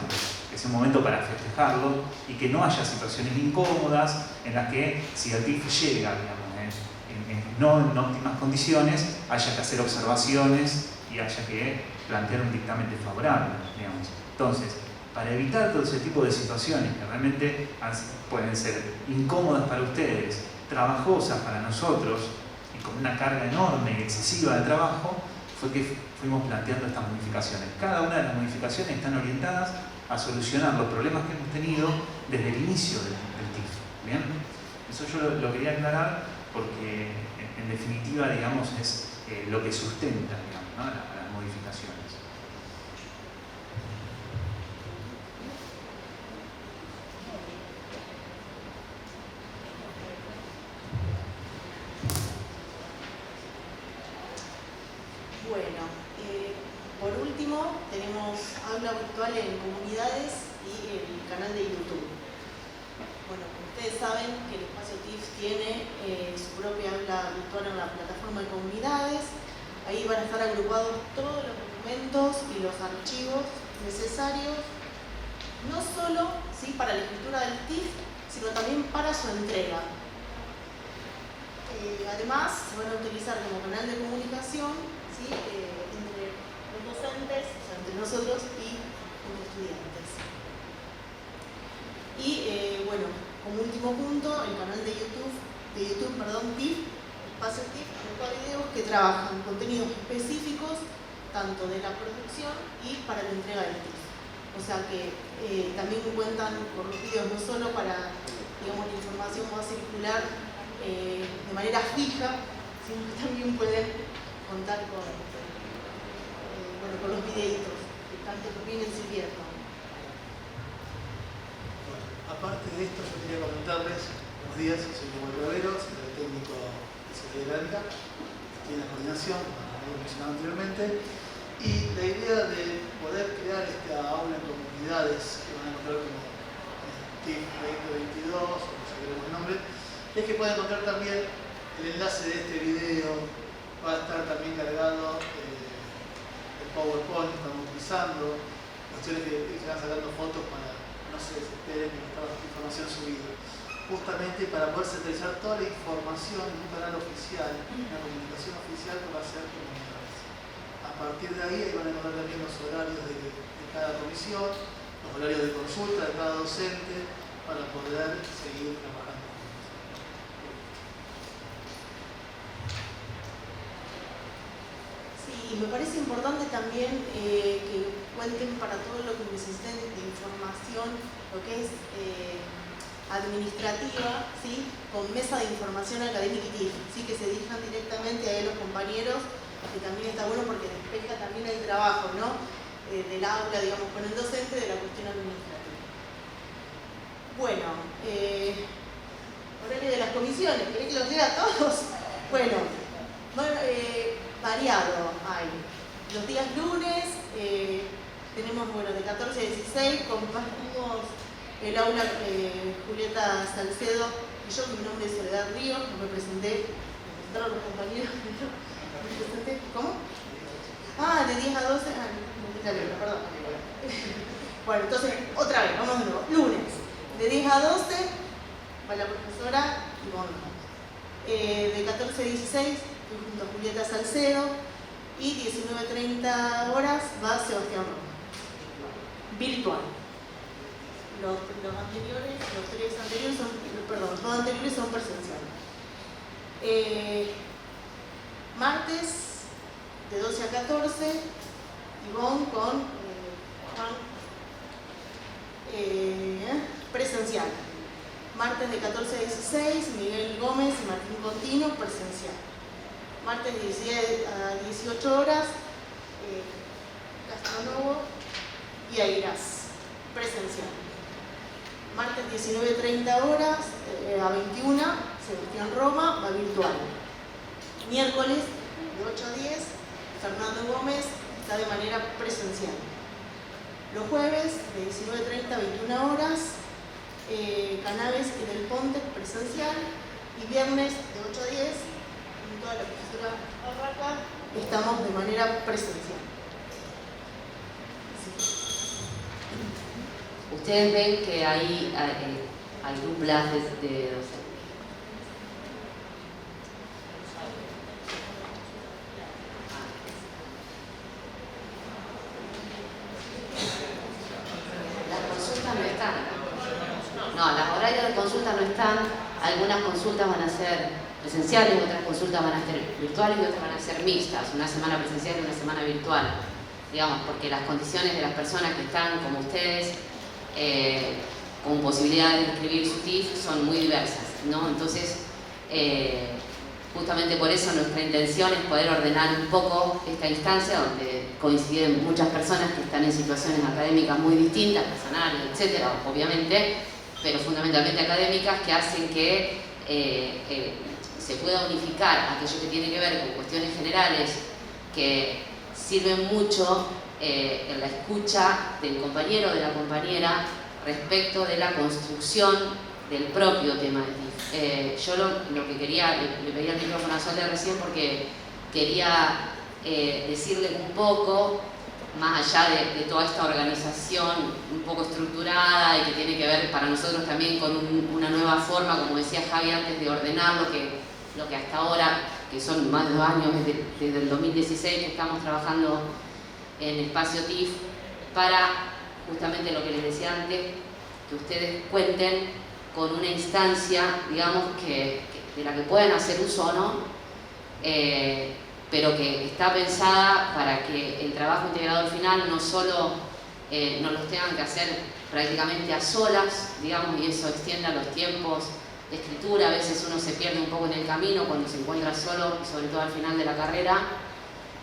que es un momento para festejarlo y que no haya situaciones incómodas en las que, si el TIF llega, digamos, no en óptimas condiciones, haya que hacer observaciones y haya que plantear un dictamen desfavorable, digamos. Entonces, para evitar todo ese tipo de situaciones que realmente pueden ser incómodas para ustedes, trabajosas para nosotros y con una carga enorme y excesiva de trabajo, fue que fuimos planteando estas modificaciones. Cada una de las modificaciones están orientadas a solucionar los problemas que hemos tenido desde el inicio del TIF. ¿Bien? Eso yo lo quería aclarar porque en definitiva, digamos, es lo que sustenta, digamos, ¿no? las modificaciones. Bueno, por último tenemos aula virtual en comunidades y el canal de YouTube. Bueno, ustedes saben que el espacio TIF tiene su propia aula virtual en la plataforma de comunidades. Ahí van a estar agrupados todos los documentos y los archivos necesarios, no solo ¿sí? para la escritura del TIF, sino también para su entrega. Además, se van a utilizar como canal de comunicación ¿sí? Entre los docentes, o sea, entre nosotros y los estudiantes. Y bueno, como último punto, el canal de YouTube, TIF, Espacio TIF, agrupa videos que trabajan contenidos específicos tanto de la producción y para la entrega del TIF. O sea que también cuentan con los videos no solo para, digamos, la información va a circular de manera fija, sino que también pueden contar con los videitos que tanto vienen sirviendo. Bueno, aparte de esto, yo quería comentarles, buenos días, soy Manuel Rovero, secretario técnico de Seguridad Gráfica, estoy en la coordinación, como había mencionado anteriormente, y la idea de poder crear esta aula en comunidades que van a encontrar como TIF 2022, o no sé queremos el nombre, es que pueden encontrar también el enlace de este video, va a estar también cargado el PowerPoint que estamos utilizando, cuestiones que se van sacando fotos para no se desesperen que no está la información subida. Justamente para poder centralizar toda la información en un canal oficial, una comunicación oficial que va a ser comunidades. A partir de ahí van a encontrar también los horarios de cada comisión, los horarios de consulta de cada docente, para poder seguir trabajando. Y me parece importante también que cuenten para todo lo que necesiten de información, lo que es administrativa, ¿sí? Con mesa de información académica y TIF, ¿sí? Que se dirijan directamente a los compañeros, que también está bueno porque despeja también el trabajo, ¿no? Del aula, digamos, con el docente de la cuestión administrativa. Bueno, horario de las comisiones, ¿querés que los lea a todos? Bueno, variado hay. Los días lunes tenemos, bueno, de 14 a 16, compartimos el aula Julieta Salcedo y yo, mi nombre es Soledad Ríos, no me presenté, me presentaron los compañeros, ¿me presenté? ¿Cómo? Ah, de 10 a 12, perdón. Bueno, entonces, otra vez, vamos de nuevo. Lunes, de 10 a 12, va la profesora Ivonne. De 14 a 16, junto a Julieta Salcedo, y 19:30 horas va Sebastián Roma. Virtual. Los anteriores, los tres anteriores son, perdón, los dos anteriores son presenciales. Martes, de 12 a 14, Ivonne con Juan presencial. Martes de 14 a 16, Miguel Gómez y Martín Contino, presencial. Martes de 16 a 18 horas, Castronovo y Airas, presencial. Martes 19:30 horas a 21, Sebastián Roma, va virtual. Miércoles de 8 a 10, Fernando Gómez está de manera presencial. Los jueves de 19:30 a 21 horas, Cannabis y Del Ponte presencial, y viernes de 8 a 10, junto a la profesora Barraca, estamos de manera presencial. Ustedes ven que hay duplas de docentes. están acá. No, las horarios de consulta no están. Algunas consultas van a ser presenciales, otras consultas van a ser virtuales y otras van a ser mixtas. Una semana presencial y una semana virtual. Digamos, porque las condiciones de las personas que están, como ustedes, con posibilidad de inscribir su TIF son muy diversas, ¿no? Entonces, justamente por eso nuestra intención es poder ordenar un poco esta instancia donde coinciden muchas personas que están en situaciones académicas muy distintas, personales, etcétera, obviamente, pero fundamentalmente académicas, que hacen que se pueda unificar aquello que tiene que ver con cuestiones generales que sirven mucho en la escucha del compañero o de la compañera respecto de la construcción del propio tema de TIF. Yo lo que quería, le pedí el micrófono a Sole recién porque quería decirles un poco, más allá de toda esta organización un poco estructurada y que tiene que ver para nosotros también con una nueva forma, como decía Javi antes, de ordenar lo que hasta ahora, que son más de 2 años, desde el 2016 que estamos trabajando en Espacio TIF, para justamente lo que les decía antes, que ustedes cuenten con una instancia, digamos, de la que pueden hacer uso o no, pero que está pensada para que el trabajo integrador final no solo no los tengan que hacer prácticamente a solas, digamos, y eso extienda los tiempos de escritura. A veces uno se pierde un poco en el camino cuando se encuentra solo, sobre todo al final de la carrera,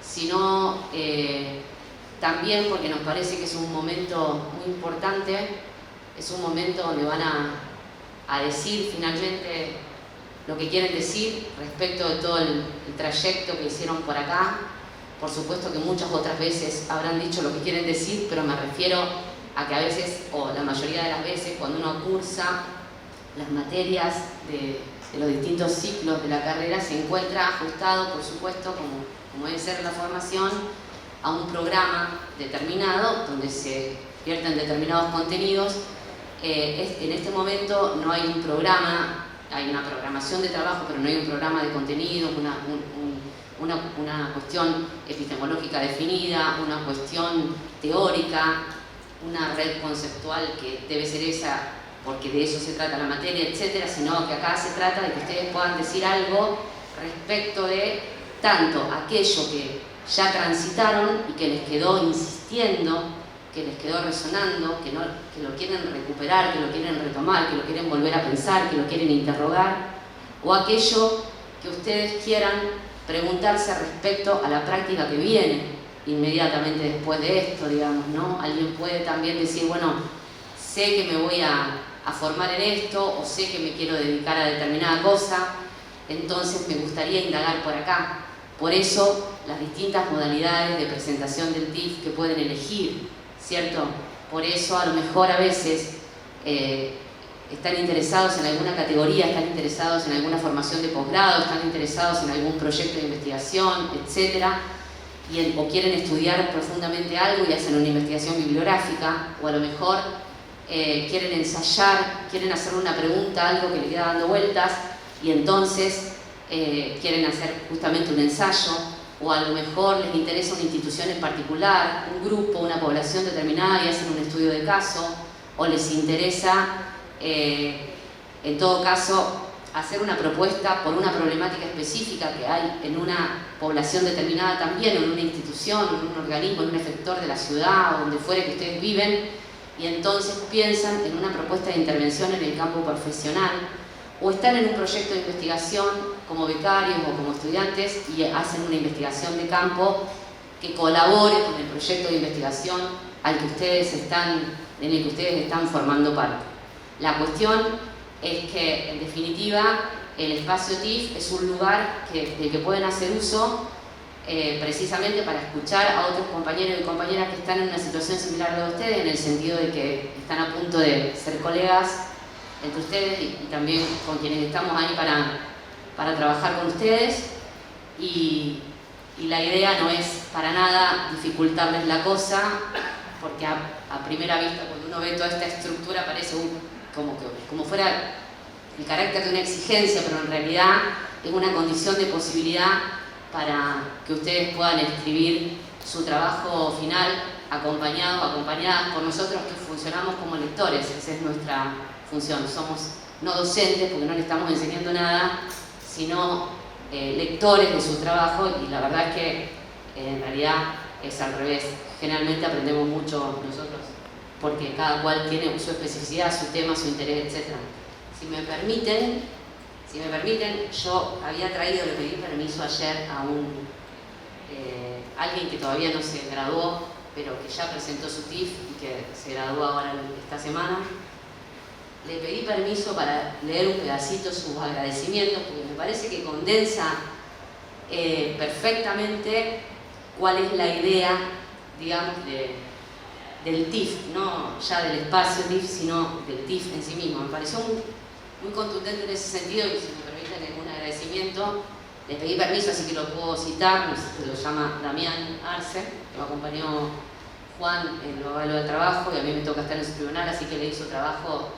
sino también porque nos parece que es un momento muy importante, es un momento donde van a decir finalmente lo que quieren decir respecto de todo el trayecto que hicieron por acá. Por supuesto que muchas otras veces habrán dicho lo que quieren decir, pero me refiero a que a veces, o la mayoría de las veces, cuando uno cursa las materias de los distintos ciclos de la carrera, se encuentra ajustado, por supuesto, como debe ser la formación, a un programa determinado donde se vierten determinados contenidos. En este momento no hay un programa, hay una programación de trabajo, pero no hay un programa de contenido, una cuestión epistemológica definida, una cuestión teórica, una red conceptual que debe ser esa, porque de eso se trata la materia, etcétera, sino que acá se trata de que ustedes puedan decir algo respecto de tanto aquello que ya transitaron y que les quedó insistiendo, que les quedó resonando, que lo quieren recuperar, que lo quieren retomar, que lo quieren volver a pensar, que lo quieren interrogar, o aquello que ustedes quieran preguntarse respecto a la práctica que viene inmediatamente después de esto, digamos, ¿no? Alguien puede también decir, bueno, sé que me voy a formar en esto, o sé que me quiero dedicar a determinada cosa, entonces me gustaría indagar por acá. Por eso, las distintas modalidades de presentación del TIF que pueden elegir, ¿cierto? Por eso, a lo mejor a veces están interesados en alguna categoría, están interesados en alguna formación de posgrado, están interesados en algún proyecto de investigación, etcétera, o quieren estudiar profundamente algo y hacen una investigación bibliográfica, o a lo mejor quieren ensayar, quieren hacer una pregunta, algo que le queda dando vueltas, y entonces quieren hacer justamente un ensayo, o a lo mejor les interesa una institución en particular, un grupo, una población determinada y hacen un estudio de caso, o les interesa, en todo caso, hacer una propuesta por una problemática específica que hay en una población determinada también, o en una institución, en un organismo, en un efector de la ciudad, o donde fuere que ustedes viven, y entonces piensan en una propuesta de intervención en el campo profesional, o están en un proyecto de investigación como becarios o como estudiantes y hacen una investigación de campo que colabore con el proyecto de investigación en el que ustedes están formando parte. La cuestión es que, en definitiva, el espacio TIF es un lugar del que pueden hacer uso precisamente para escuchar a otros compañeros y compañeras que están en una situación similar a la de ustedes, en el sentido de que están a punto de ser colegas entre ustedes y también con quienes estamos ahí para trabajar con ustedes, y la idea no es para nada dificultarles la cosa, porque a primera vista, cuando uno ve toda esta estructura, parece como fuera el carácter de una exigencia, pero en realidad es una condición de posibilidad para que ustedes puedan escribir su trabajo final acompañado, acompañadas por nosotros que funcionamos como lectores. Esa es nuestra función. Somos no docentes porque no le estamos enseñando nada, sino lectores de su trabajo, y la verdad es que en realidad es al revés. Generalmente aprendemos mucho nosotros porque cada cual tiene su especificidad, su tema, su interés, etc. Si me permiten, yo había traído, le pedí permiso ayer a alguien que todavía no se graduó, pero que ya presentó su TIF y que se graduó ahora esta semana. Le pedí permiso para leer un pedacito sus agradecimientos, porque me parece que condensa perfectamente cuál es la idea, digamos, del TIF, no ya del espacio TIF, sino del TIF en sí mismo. Me pareció muy contundente en ese sentido, y si me permiten un agradecimiento, le pedí permiso, así que lo puedo citar. Se lo llama Damián Arce, que me acompañó Juan en lo del trabajo, y a mí me toca estar en su tribunal, así que le hizo trabajo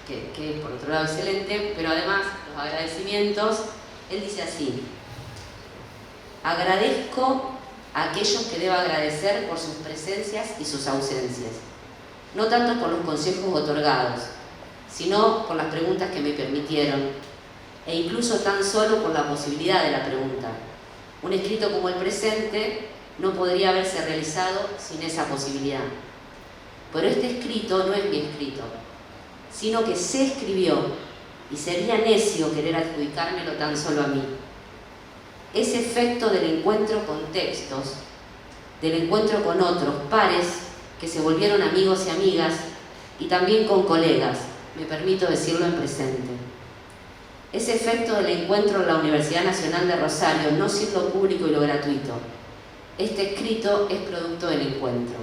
que es por otro lado excelente, pero además los agradecimientos, él dice así: agradezco a aquellos que debo agradecer por sus presencias y sus ausencias, no tanto por los consejos otorgados, sino por las preguntas que me permitieron, e incluso tan solo por la posibilidad de la pregunta. Un escrito como el presente no podría haberse realizado sin esa posibilidad. Pero este escrito no es mi escrito, sino que se escribió, y sería necio querer adjudicármelo tan solo a mí. Es efecto del encuentro con textos, del encuentro con otros pares que se volvieron amigos y amigas, y también con colegas, me permito decirlo en presente. Es efecto del encuentro en la Universidad Nacional de Rosario, no sin lo público y lo gratuito. Este escrito es producto del encuentro.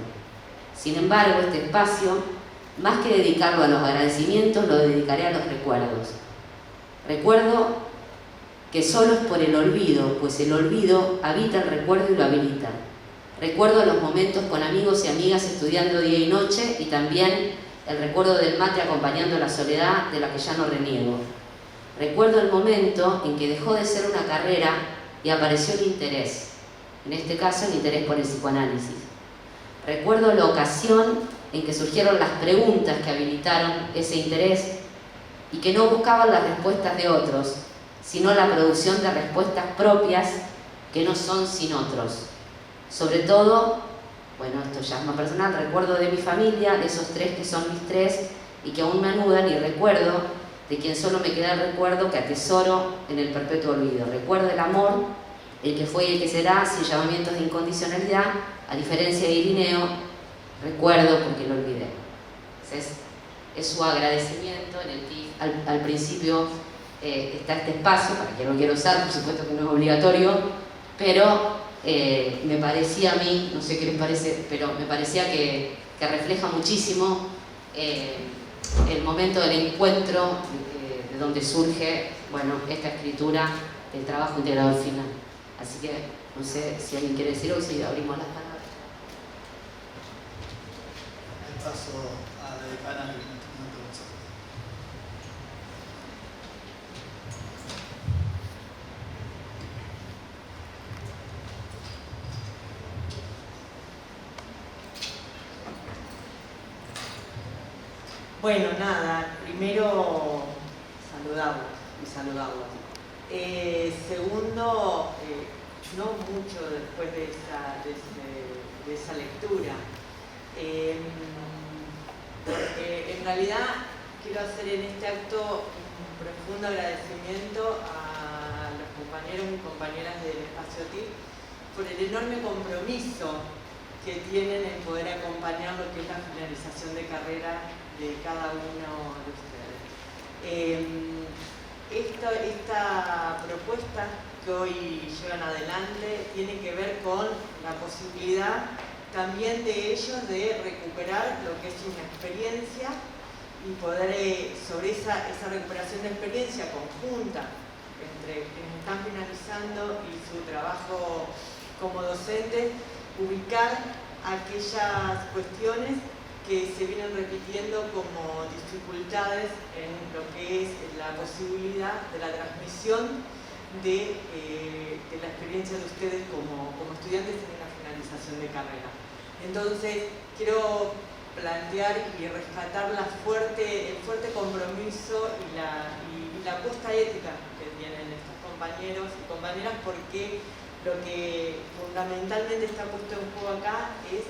Sin embargo, este espacio, más que dedicarlo a los agradecimientos, lo dedicaré a los recuerdos. Recuerdo que solo es por el olvido, pues el olvido habita el recuerdo y lo habilita. Recuerdo los momentos con amigos y amigas estudiando día y noche, y también el recuerdo del mate acompañando la soledad de la que ya no reniego. Recuerdo el momento en que dejó de ser una carrera y apareció el interés, en este caso el interés por el psicoanálisis. Recuerdo la ocasión en que surgieron las preguntas que habilitaron ese interés y que no buscaban las respuestas de otros, sino la producción de respuestas propias que no son sin otros. Sobre todo, bueno, esto ya es más personal, recuerdo de mi familia, de esos tres que son mis tres y que aún me anudan, y recuerdo de quien solo me queda el recuerdo que atesoro en el perpetuo olvido. Recuerdo el amor, el que fue y el que será, sin llamamientos de incondicionalidad, a diferencia de Irineo, recuerdo porque lo olvidé. Entonces, es su agradecimiento en el TIF. Al principio está este espacio, para quien lo quiera usar, por supuesto que no es obligatorio, pero me parecía a mí, no sé qué les parece, pero me parecía que refleja muchísimo el momento del encuentro, de donde surge, bueno, esta escritura del trabajo integrador final. Así que no sé si alguien quiere decir algo, si abrimos las palabras. Paso a la decana. Bueno, nada, primero saludarlos. Segundo, no mucho después de esa lectura. Porque en realidad quiero hacer en este acto un profundo agradecimiento a los compañeros y compañeras del Espacio TIF por el enorme compromiso que tienen en poder acompañar lo que es la finalización de carrera de cada uno de ustedes. Esta propuesta que hoy llevan adelante tiene que ver con la posibilidad también de ellos de recuperar lo que es una experiencia y poder sobre esa recuperación de experiencia conjunta entre quienes están finalizando y su trabajo como docentes, ubicar aquellas cuestiones que se vienen repitiendo como dificultades en lo que es la posibilidad de la transmisión de la experiencia de ustedes como estudiantes en una finalización de carrera. Entonces, quiero plantear y rescatar el fuerte compromiso y la apuesta ética que tienen estos compañeros y compañeras, porque lo que fundamentalmente está puesto en juego acá es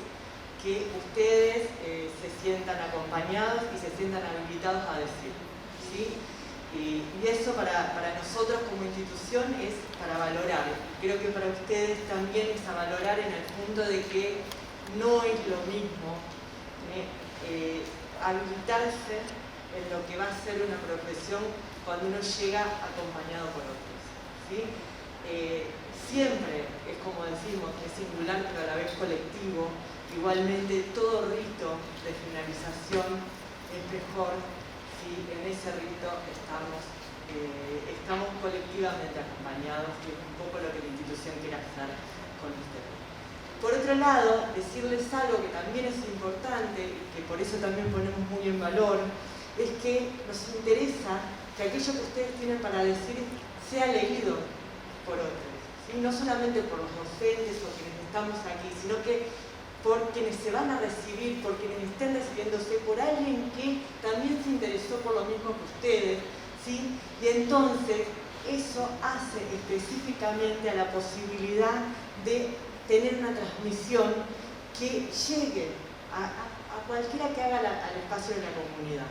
que ustedes se sientan acompañados y se sientan habilitados a decir, ¿sí? Y eso para nosotros como institución es para valorar. Creo que para ustedes también es a valorar en el punto de que no es lo mismo habilitarse en lo que va a ser una profesión cuando uno llega acompañado por otros, ¿sí? Siempre es como decimos, es singular pero a la vez colectivo. Igualmente todo rito de finalización es mejor si en ese rito estamos colectivamente acompañados, que es un poco lo que la institución quiere hacer con ustedes. Por otro lado, decirles algo que también es importante, y que por eso también ponemos muy en valor, es que nos interesa que aquello que ustedes tienen para decir sea leído por otros, ¿sí? No solamente por los docentes o quienes estamos aquí, sino que por quienes se van a recibir, por quienes estén recibiéndose, por alguien que también se interesó por lo mismo que ustedes, ¿sí? Y entonces eso hace específicamente a la posibilidad de tener una transmisión que llegue a cualquiera que haga al espacio de la comunidad.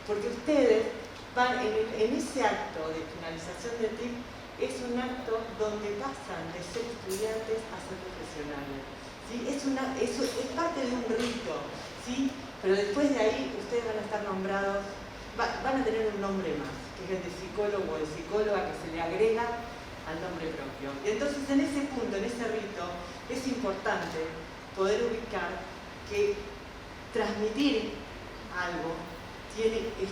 Porque ustedes van en ese acto de finalización de TIC, es un acto donde pasan de ser estudiantes a ser profesionales. ¿Sí? Es parte de un rito, ¿sí? Pero después de ahí ustedes van a estar nombrados, van a tener un nombre más, que es el de psicólogo o de psicóloga, que se le agrega al nombre propio. Y entonces en ese punto, en ese rito, es importante poder ubicar que transmitir algo que es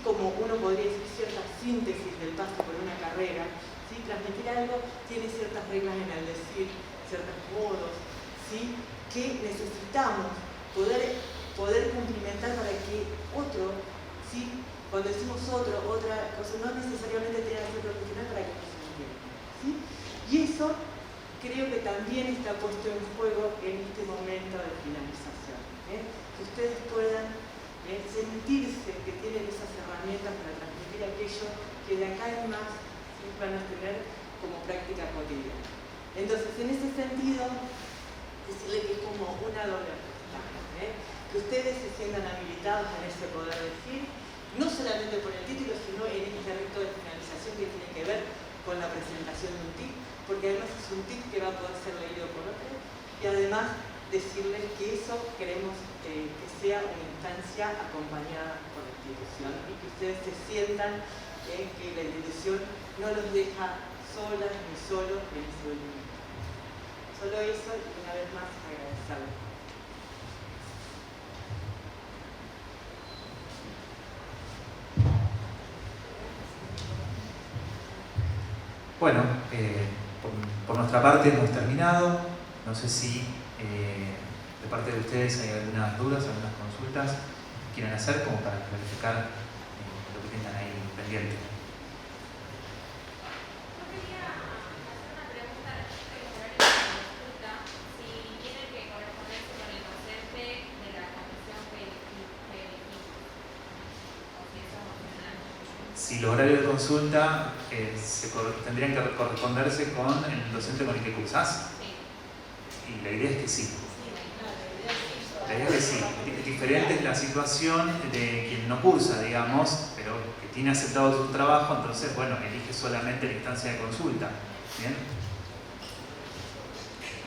como uno podría decir cierta síntesis del paso por una carrera, ¿sí? Transmitir algo tiene ciertas reglas en el decir, ciertos modos, ¿sí? Que necesitamos poder cumplimentar para que otro, ¿sí? Cuando decimos otra cosa, no necesariamente tenga que ser profesional para que no se entienda, ¿sí? Y eso creo que también está puesto en juego en este momento de finalización, que ustedes puedan sentirse que tienen esas herramientas para transmitir aquello que de acá en más, ¿sí? Van a tener como práctica cotidiana. Entonces, en ese sentido, decirle que es como una doble apuesta, que ustedes se sientan habilitados en ese poder decir, no solamente por el título, sino en este rito de finalización que tiene que ver con la presentación de un TIC, porque además es un TIC que va a poder ser leído por otros, y además decirles que eso queremos que sea una instancia acompañada por la institución y que ustedes se sientan que la institución no los deja solas ni solos en ese último. Solo eso, y una vez más agradecerles. Bueno, por nuestra parte hemos terminado. No sé si de parte de ustedes hay algunas dudas, algunas consultas que quieran hacer como para clarificar lo que tengan ahí pendiente. Si los horarios de consulta tendrían que corresponderse con el docente con el que cursás. Y la idea es que sí. La idea es que sí. Diferente es la situación de quien no cursa, digamos, pero que tiene aceptado su trabajo, entonces, bueno, elige solamente la instancia de consulta. ¿Bien?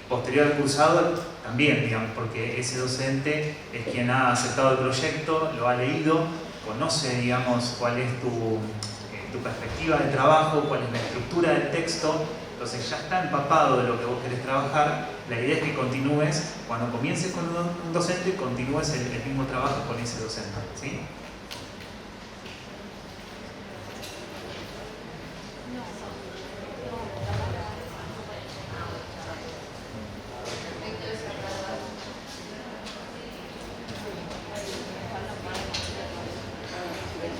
Posterior al cursado, también, digamos, porque ese docente es quien ha aceptado el proyecto, lo ha leído, conoce, digamos, cuál es tu perspectiva de trabajo, cuál es la estructura del texto, entonces ya está empapado de lo que vos querés trabajar. La idea es que continúes, cuando comiences con un docente, continúes el mismo trabajo con ese docente, ¿sí?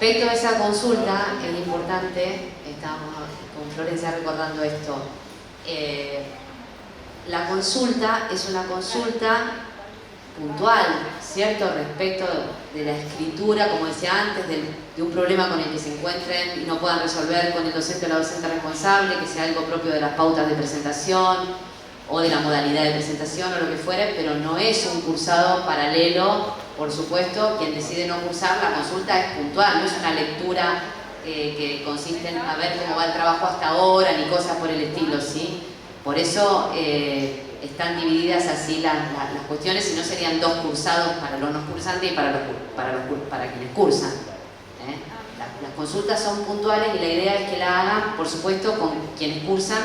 Respecto a esa consulta, es importante, estábamos Florencia recordando esto. La consulta es una consulta puntual, ¿cierto? Respecto de la escritura, como decía antes, de un problema con el que se encuentren y no puedan resolver con el docente o la docente responsable, que sea algo propio de las pautas de presentación o de la modalidad de presentación o lo que fuere, pero no es un cursado paralelo, por supuesto. Quien decide no cursar, la consulta es puntual, no es una lectura que consiste en a ver cómo va el trabajo hasta ahora, ni cosas por el estilo, ¿sí? Por eso están divididas así las cuestiones, y no serían dos cursados para los no cursantes y para quienes cursan. Las consultas son puntuales y la idea es que la hagan, por supuesto, con quienes cursan,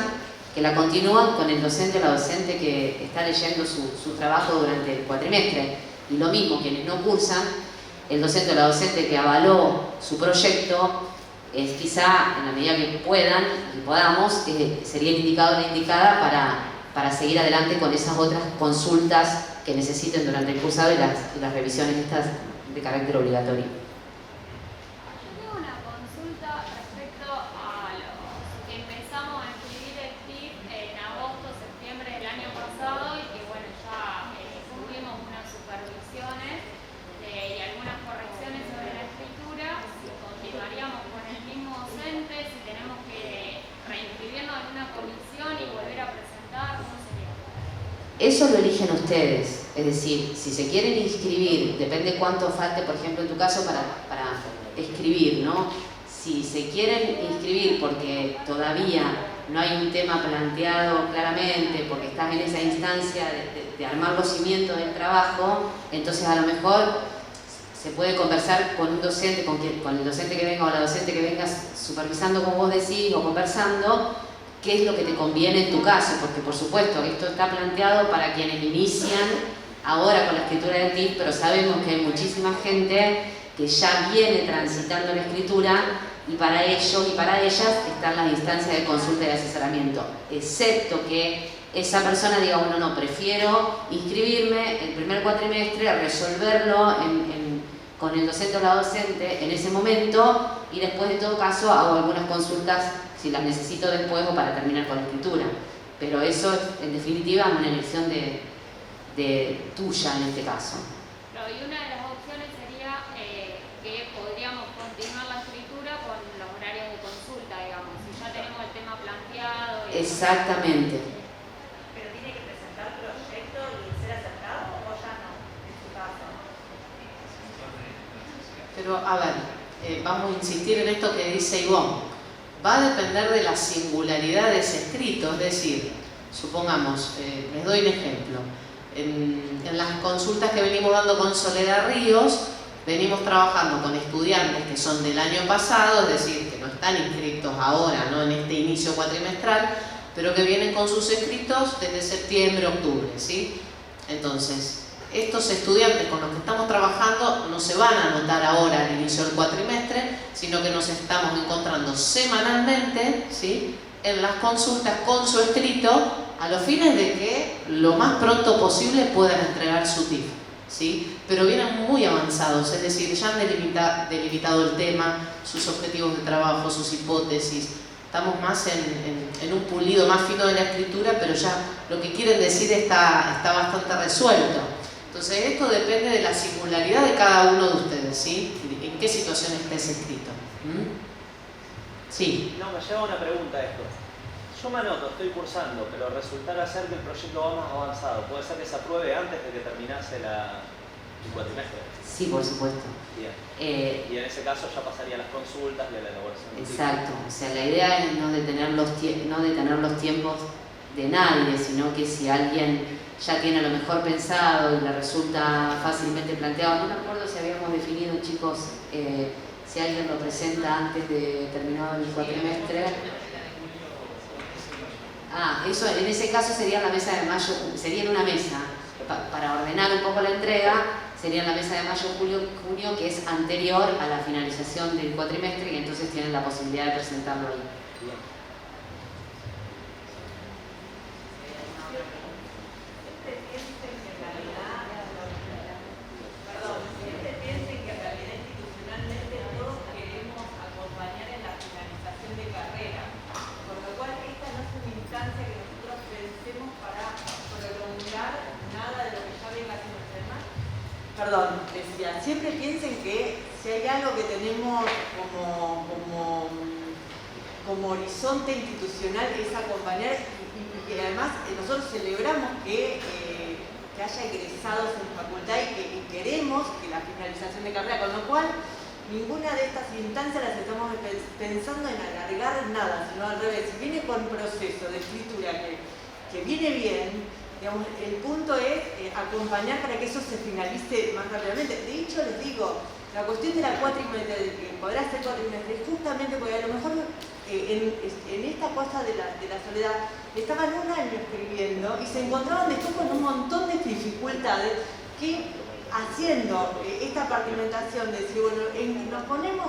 que la continúan con el docente o la docente que está leyendo su trabajo durante el cuatrimestre. Y lo mismo, quienes no cursan, el docente o la docente que avaló su proyecto, es quizá, en la medida que puedan y podamos, sería el indicado o la indicada para seguir adelante con esas otras consultas que necesiten durante el cursado y las revisiones estas de carácter obligatorio. Yo tengo una consulta respecto a los que empezamos a escribir el TIF en agosto, septiembre del año pasado, y que bueno, ya cumplimos unas supervisiones y algunas correcciones sobre la escritura. Si continuaríamos con el mismo docente, si tenemos que reinscribirnos en una comisión y volver a presentar, ¿cómo sería? Eso lo eligen ustedes, es decir, si se quieren inscribir, depende cuánto falte, por ejemplo, en tu caso, para escribir, ¿no? Si se quieren inscribir porque todavía no hay un tema planteado claramente, porque estás en esa instancia de armar los cimientos del trabajo, entonces a lo mejor se puede conversar con un docente, con el docente que venga o la docente que venga supervisando, como vos decís, o conversando, qué es lo que te conviene en tu caso, porque por supuesto esto está planteado para quienes inician ahora con la escritura del TIF, pero sabemos que hay muchísima gente que ya viene transitando la escritura, y para ellos y para ellas están las instancias de consulta y asesoramiento, excepto que esa persona diga, bueno, no, prefiero inscribirme el primer cuatrimestre, resolverlo con el docente o la docente en ese momento, y después, en todo caso, hago algunas consultas si las necesito después o para terminar con la escritura. Pero eso, en definitiva, es una elección de tuya en este caso. Pero y una de las opciones sería que podríamos continuar la escritura con los horarios de consulta, digamos, si ya tenemos el tema planteado. Exactamente. ¿Pero tiene que presentar proyecto y ser aceptado o ya no, en su caso? Pero, a ver, vamos a insistir en esto que dice Ivonne. Va a depender de la singularidad de ese escrito, es decir, supongamos, les doy un ejemplo. En las consultas que venimos dando con Soledad Ríos, venimos trabajando con estudiantes que son del año pasado, es decir, que no están inscritos ahora, ¿no?, en este inicio cuatrimestral, pero que vienen con sus escritos desde septiembre, octubre, ¿sí? Entonces, estos estudiantes con los que estamos trabajando no se van a anotar ahora al inicio del cuatrimestre, sino que nos estamos encontrando semanalmente, ¿sí?, en las consultas con su escrito, a los fines de que lo más pronto posible puedan entregar su TIF, ¿sí? Pero vienen muy avanzados, es decir, ya han delimitado el tema, sus objetivos de trabajo, sus hipótesis. Estamos más en un pulido más fino de la escritura, pero ya lo que quieren decir está bastante resuelto. Entonces, esto depende de la singularidad de cada uno de ustedes, ¿sí? ¿En qué situación está ese escrito? Sí. No, me lleva una pregunta esto. Yo me anoto, estoy cursando, pero resultará ser que el proyecto va más avanzado. ¿Puede ser que se apruebe antes de que terminase el cuatrimestre? Sí, por supuesto. Bien. Y en ese caso ya pasaría las consultas y a la elaboración. Exacto. O sea, la idea es no detener los tiempos de nadie, sino que si alguien ya tiene lo mejor pensado y le resulta fácilmente planteado, no me acuerdo si habíamos definido, chicos, si alguien lo presenta antes de terminado el cuatrimestre. Eso en ese caso sería la mesa de mayo, sería en una mesa, para ordenar un poco la entrega, sería en la mesa de mayo-junio, que es anterior a la finalización del cuatrimestre, y entonces tienen la posibilidad de presentarlo ahí. Perdón, decía, siempre piensen que si hay algo que tenemos como horizonte institucional es acompañar y además nosotros celebramos que haya egresados en facultad y queremos que la finalización de carrera, con lo cual ninguna de estas instancias las estamos pensando en alargar nada, sino al revés. Si viene con proceso de escritura que viene bien, digamos, el punto es acompañar para que eso se finalice más rápidamente. De hecho, les digo, la cuestión de la cuatrimestre, que podrá ser cuatrimestre, justamente porque a lo mejor en esta cosa de la soledad estaban un año escribiendo y se encontraban después con un montón de dificultades que haciendo esta partimentación de decir, bueno, nos ponemos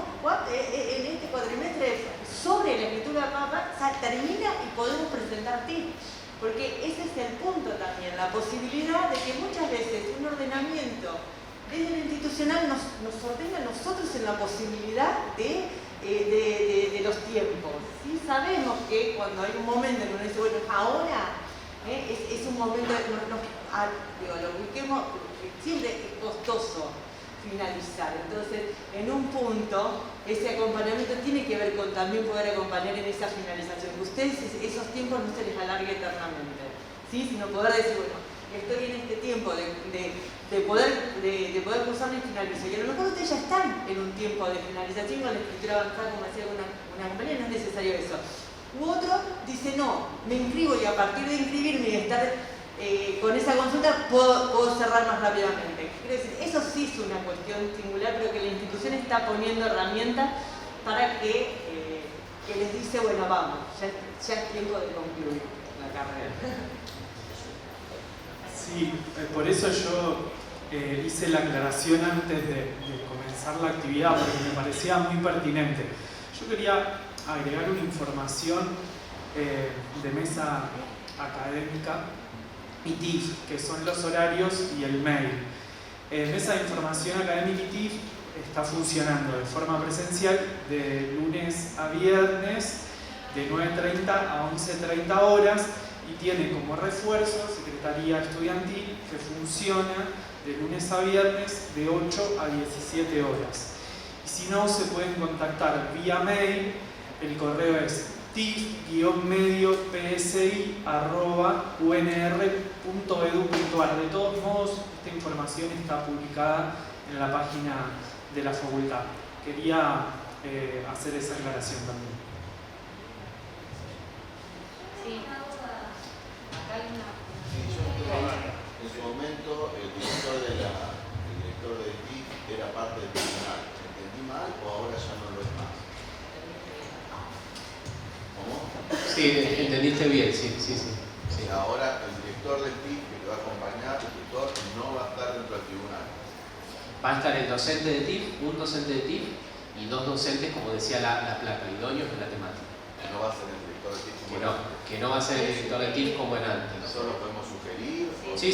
en este cuatrimestre sobre la escritura papa, termina y podemos presentar tips. Porque ese es el punto también, la posibilidad de que muchas veces un ordenamiento desde lo institucional nos ordena a nosotros en la posibilidad de los tiempos. ¿Sí? Sabemos que cuando hay un momento en que uno dice, bueno, ahora es un momento, lo busquemos, siempre es costoso finalizar. Entonces, en un punto, ese acompañamiento tiene que ver con también poder acompañar en esa finalización. Que ustedes esos tiempos no se les alargue eternamente, ¿sí? Sino poder decir, bueno, estoy en este tiempo de poder cursar y finalizo. Y a lo mejor ustedes ya están en un tiempo de finalización con la escritura avanzada, como decía una compañera, no es necesario eso. U otro dice, no, me inscribo y a partir de inscribirme y estar con esa consulta puedo cerrar más rápidamente. Quiero decir, eso sí es una cuestión singular, pero que la institución está poniendo herramientas para que les dice, bueno, vamos, ya es tiempo de concluir la carrera. Sí, por eso yo hice la aclaración antes de comenzar la actividad, porque me parecía muy pertinente. Yo quería agregar una información de mesa académica y TIF, que son los horarios y el mail. Mesa de información académica y TIF está funcionando de forma presencial de lunes a viernes de 9:30 a 11:30 horas y tiene como refuerzo Secretaría Estudiantil, que funciona de lunes a viernes de 8 a 17 horas. Y si no, se pueden contactar vía mail. El correo es tif-psi@unr.edu.ar. De todos modos, esta información está publicada en la página de la facultad. Quería hacer esa aclaración también. Sí. Acá hay una... Sí, yo en su momento el director del TIF era parte del tribunal. ¿Entendí mal o ahora ya no lo es más? ¿Cómo? Sí, entendiste bien, sí. Ahora el director del TIF que lo va a acompañar, el tutor, no va a estar dentro del tribunal. Va a estar el docente de TIF, un docente de TIF y dos docentes, como decía la placa, idóneos de la temática. No va a ser el director del TIF como que no va a ser el director de TIF como era antes. ¿Nosotros lo podemos sugerir? Sí.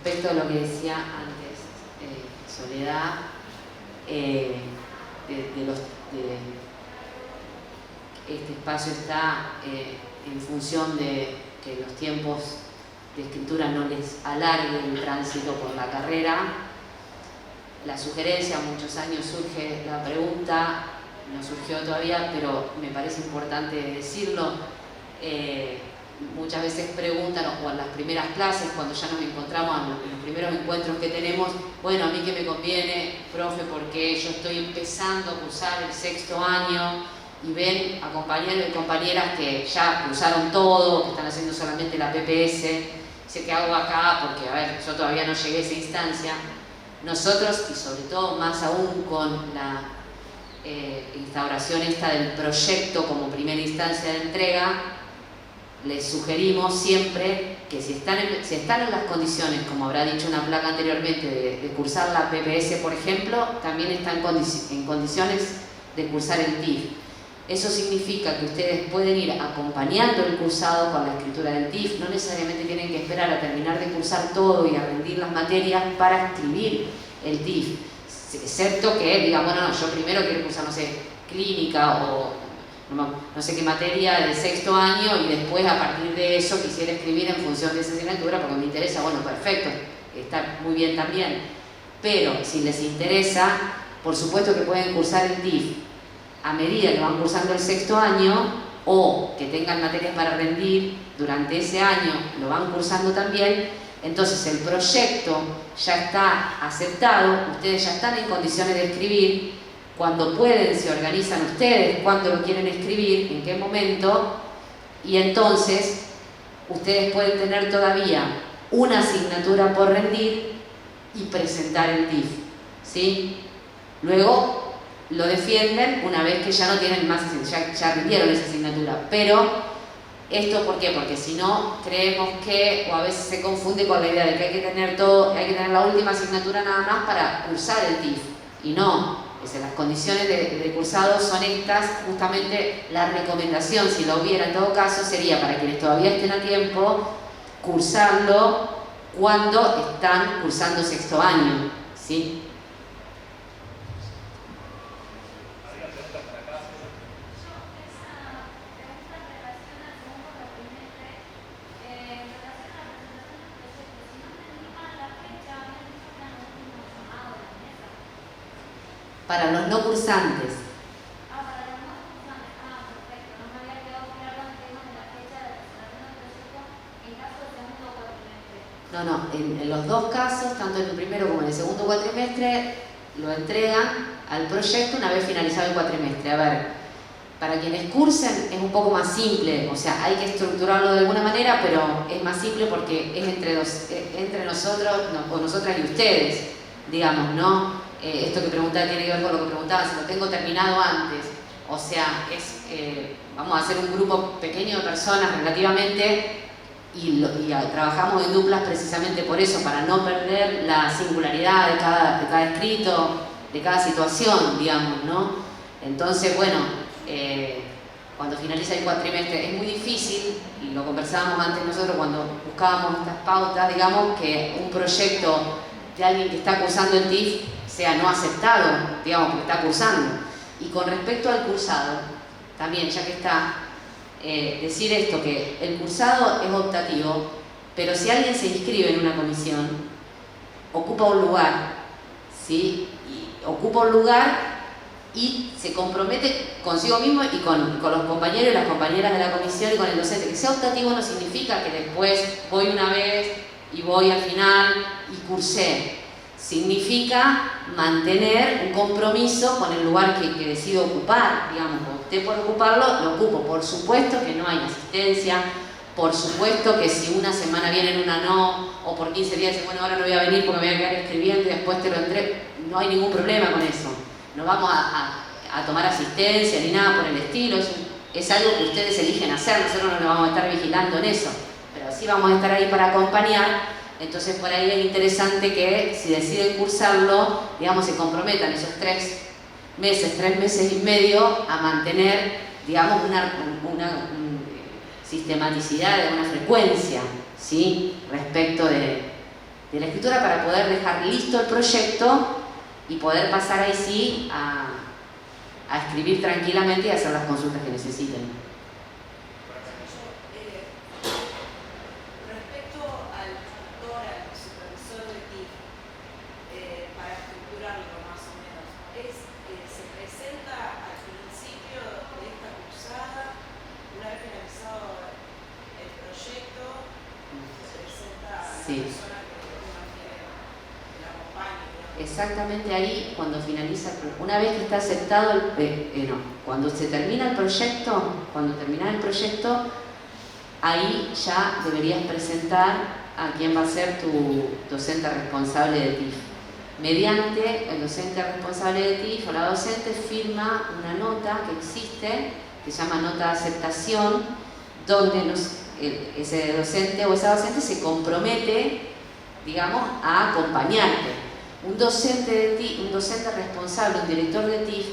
Respecto a lo que decía antes, Soledad, este espacio está en función de que los tiempos de escritura no les alarguen el tránsito por la carrera. La sugerencia, muchos años surge la pregunta, no surgió todavía, pero me parece importante decirlo. Muchas veces preguntan, o en las primeras clases, cuando ya nos encontramos en los primeros encuentros que tenemos, bueno, a mí que me conviene, profe, porque yo estoy empezando a cursar el 6º año y ven a compañeros y compañeras que ya cursaron todo, que están haciendo solamente la PPS. Dice, ¿qué hago acá? Porque, a ver, yo todavía no llegué a esa instancia. Nosotros, y sobre todo más aún con la instauración esta del proyecto como primera instancia de entrega, les sugerimos siempre que si están en las condiciones, como habrá dicho una placa anteriormente, de cursar la PPS, por ejemplo, también están en condiciones de cursar el TIF. Eso significa que ustedes pueden ir acompañando el cursado con la escritura del TIF, no necesariamente tienen que esperar a terminar de cursar todo y a rendir las materias para escribir el TIF, excepto que digan, bueno, no, yo primero quiero cursar, no sé, clínica o no sé qué materia de sexto año y después a partir de eso quisiera escribir en función de esa asignatura porque me interesa, bueno, perfecto, está muy bien también. Pero si les interesa, por supuesto que pueden cursar el TIF a medida que van cursando el sexto año, o que tengan materias para rendir durante ese año, lo van cursando también. Entonces el proyecto ya está aceptado, ustedes ya están en condiciones de escribir. Cuando pueden, se organizan ustedes, cuándo lo quieren escribir, en qué momento, y entonces ustedes pueden tener todavía una asignatura por rendir y presentar el TIF, ¿sí? Luego lo defienden una vez que ya no tienen más, ya rindieron esa asignatura. Pero, ¿esto por qué? Porque si no, creemos que, o a veces se confunde con la idea de que hay que tener la última asignatura nada más para cursar el TIF. Y no, las condiciones de cursado son estas, justamente la recomendación, si lo hubiera en todo caso, sería para quienes todavía estén a tiempo, cursarlo cuando están cursando sexto año, ¿sí? Para los no cursantes. Para los no cursantes. Perfecto. No me había quedado claro el tema de la fecha de presentación del proyecto en caso del segundo cuatrimestre. No, en los dos casos, tanto en el primero como en el segundo cuatrimestre, lo entregan al proyecto una vez finalizado el cuatrimestre. A ver, para quienes cursen es un poco más simple, o sea, hay que estructurarlo de alguna manera, pero es más simple porque es entre nosotros, o nosotras y ustedes, digamos, ¿no? Esto que preguntaba tiene que ver con lo que preguntaba, si lo tengo terminado antes, o sea, vamos a hacer un grupo pequeño de personas relativamente y trabajamos en duplas precisamente por eso, para no perder la singularidad de cada escrito, de cada situación, digamos, ¿no? Entonces, bueno, cuando finaliza el cuatrimestre es muy difícil, y lo conversábamos antes nosotros cuando buscábamos estas pautas, digamos, que un proyecto de alguien que está cursando el TIF sea no aceptado, digamos, porque está cursando. Y con respecto al cursado, también, ya que está, decir esto, que el cursado es optativo, pero si alguien se inscribe en una comisión, ocupa un lugar, ¿sí? Y ocupa un lugar y se compromete consigo mismo y con los compañeros y las compañeras de la comisión y con el docente. Que sea optativo no significa que después voy una vez y voy al final y cursé. Significa mantener un compromiso con el lugar que decido ocupar, digamos, usted por ocuparlo, lo ocupo. Por supuesto que no hay asistencia, por supuesto que si una semana vienen, una no, o por 15 días dicen, bueno, ahora no voy a venir porque me voy a quedar escribiendo y después te lo entrego, no hay ningún problema con eso. No vamos a tomar asistencia ni nada por el estilo, es algo que ustedes eligen hacer, nosotros no nos vamos a estar vigilando en eso, pero sí vamos a estar ahí para acompañar. Entonces por ahí es interesante que si deciden cursarlo, digamos, se comprometan esos 3 meses y medio a mantener, digamos, una sistematicidad, una frecuencia, ¿sí? Respecto de la escritura, para poder dejar listo el proyecto y poder pasar ahí sí a escribir tranquilamente y hacer las consultas que necesiten. Sí. Exactamente ahí, cuando finaliza, una vez que está aceptado, cuando se termina el proyecto, ahí ya deberías presentar a quién va a ser tu docente responsable de TIF. Mediante el docente responsable de TIF o la docente firma una nota que existe, que se llama nota de aceptación, donde ese docente o esa docente se compromete, digamos, a acompañarte. Un docente responsable, un director de TIF,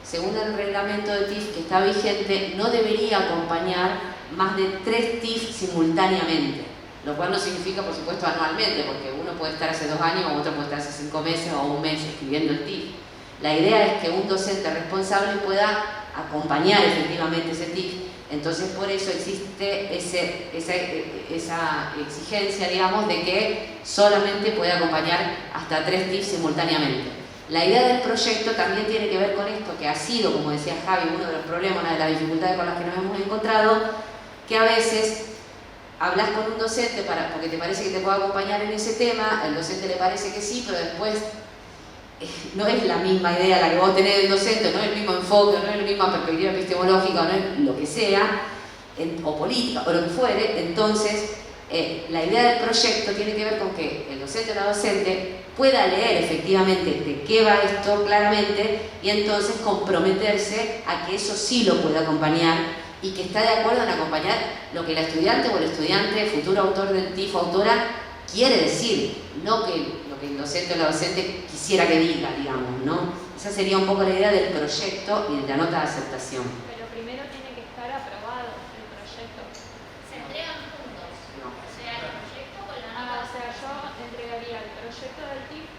según el reglamento de TIF que está vigente, no debería acompañar más de 3 TIF simultáneamente, lo cual no significa, por supuesto, anualmente, porque uno puede estar hace 2 años o otro puede estar hace 5 meses o 1 mes escribiendo el TIF. La idea es que un docente responsable pueda acompañar efectivamente ese TIF. Entonces por eso existe esa exigencia, digamos, de que solamente puede acompañar hasta 3 TIF simultáneamente. La idea del proyecto también tiene que ver con esto, que ha sido, como decía Javi, uno de los problemas, una de las dificultades con las que nos hemos encontrado, que a veces hablas con un docente porque te parece que te puede acompañar en ese tema, el docente le parece que sí, pero después no es la misma idea la que vos tenés del docente, no es el mismo enfoque, no es la misma perspectiva epistemológica, no es lo que sea, o política, o lo que fuere. Entonces, la idea del proyecto tiene que ver con que el docente o la docente pueda leer efectivamente de qué va esto claramente y entonces comprometerse a que eso sí lo pueda acompañar y que está de acuerdo en acompañar lo que la estudiante o el estudiante, futuro autor del TIF o autora, quiere decir, no que lo que el docente o la docente quisiera que diga, digamos, ¿no? Esa sería un poco la idea del proyecto y de la nota de aceptación. Pero primero tiene que estar aprobado el proyecto. ¿Se entregan juntos? No. O sea, el proyecto con la nota. O sea, yo entregaría el proyecto del TIF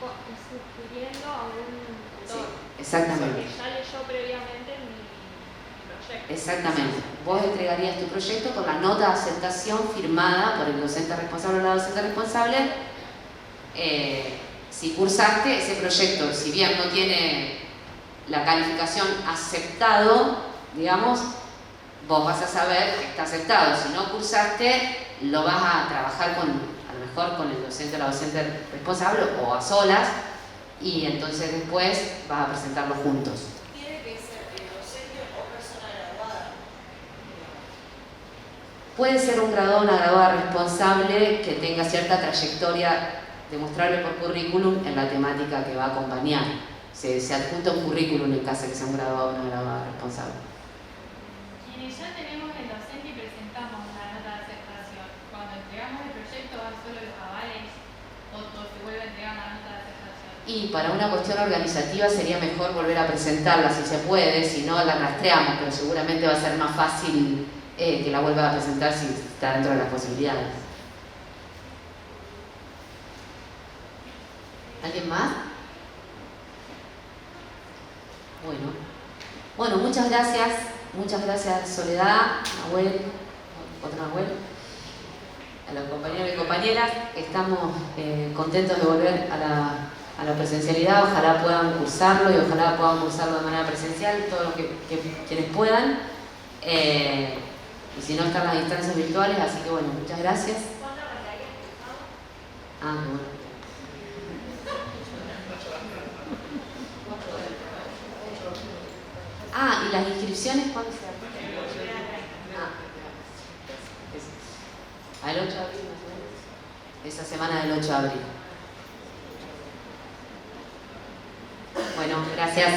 sugiriendo a un tutor. Exactamente. Que ya leyó previamente mi proyecto. Exactamente. Vos entregarías tu proyecto con la nota de aceptación firmada por el docente responsable o la docente responsable. Si cursaste ese proyecto, si bien no tiene la calificación aceptado, digamos, vos vas a saber que está aceptado. Si no cursaste, lo vas a trabajar a lo mejor con el docente o la docente responsable o a solas, y entonces después vas a presentarlo juntos. ¿Tiene que ser docente o persona graduada? Puede ser un graduado o una graduada responsable que tenga cierta trayectoria demostrable por currículum en la temática que va a acompañar. Se adjunta un currículum en caso de que sea un graduado o una graduada responsable. Quienes ya tenemos el docente y presentamos la nota de aceptación, cuando entregamos el proyecto van solo los avales o se vuelve a entregar la nota de aceptación. Y para una cuestión organizativa sería mejor volver a presentarla si se puede, si no la rastreamos, pero seguramente va a ser más fácil que la vuelva a presentar si está dentro de las posibilidades. ¿Alguien más? Bueno, muchas gracias Soledad, Nahuel, otro Nahuel, a los compañeros y compañeras. Estamos contentos de volver a la presencialidad, ojalá puedan cursarlo y ojalá puedan cursarlo de manera presencial, todos los quienes puedan, y si no están las instancias virtuales, así que bueno, muchas gracias. Bueno. ¿Y las inscripciones cuándo se hacen? ¿Al 8 de abril más o menos? Esa semana del 8 de abril. Bueno, gracias.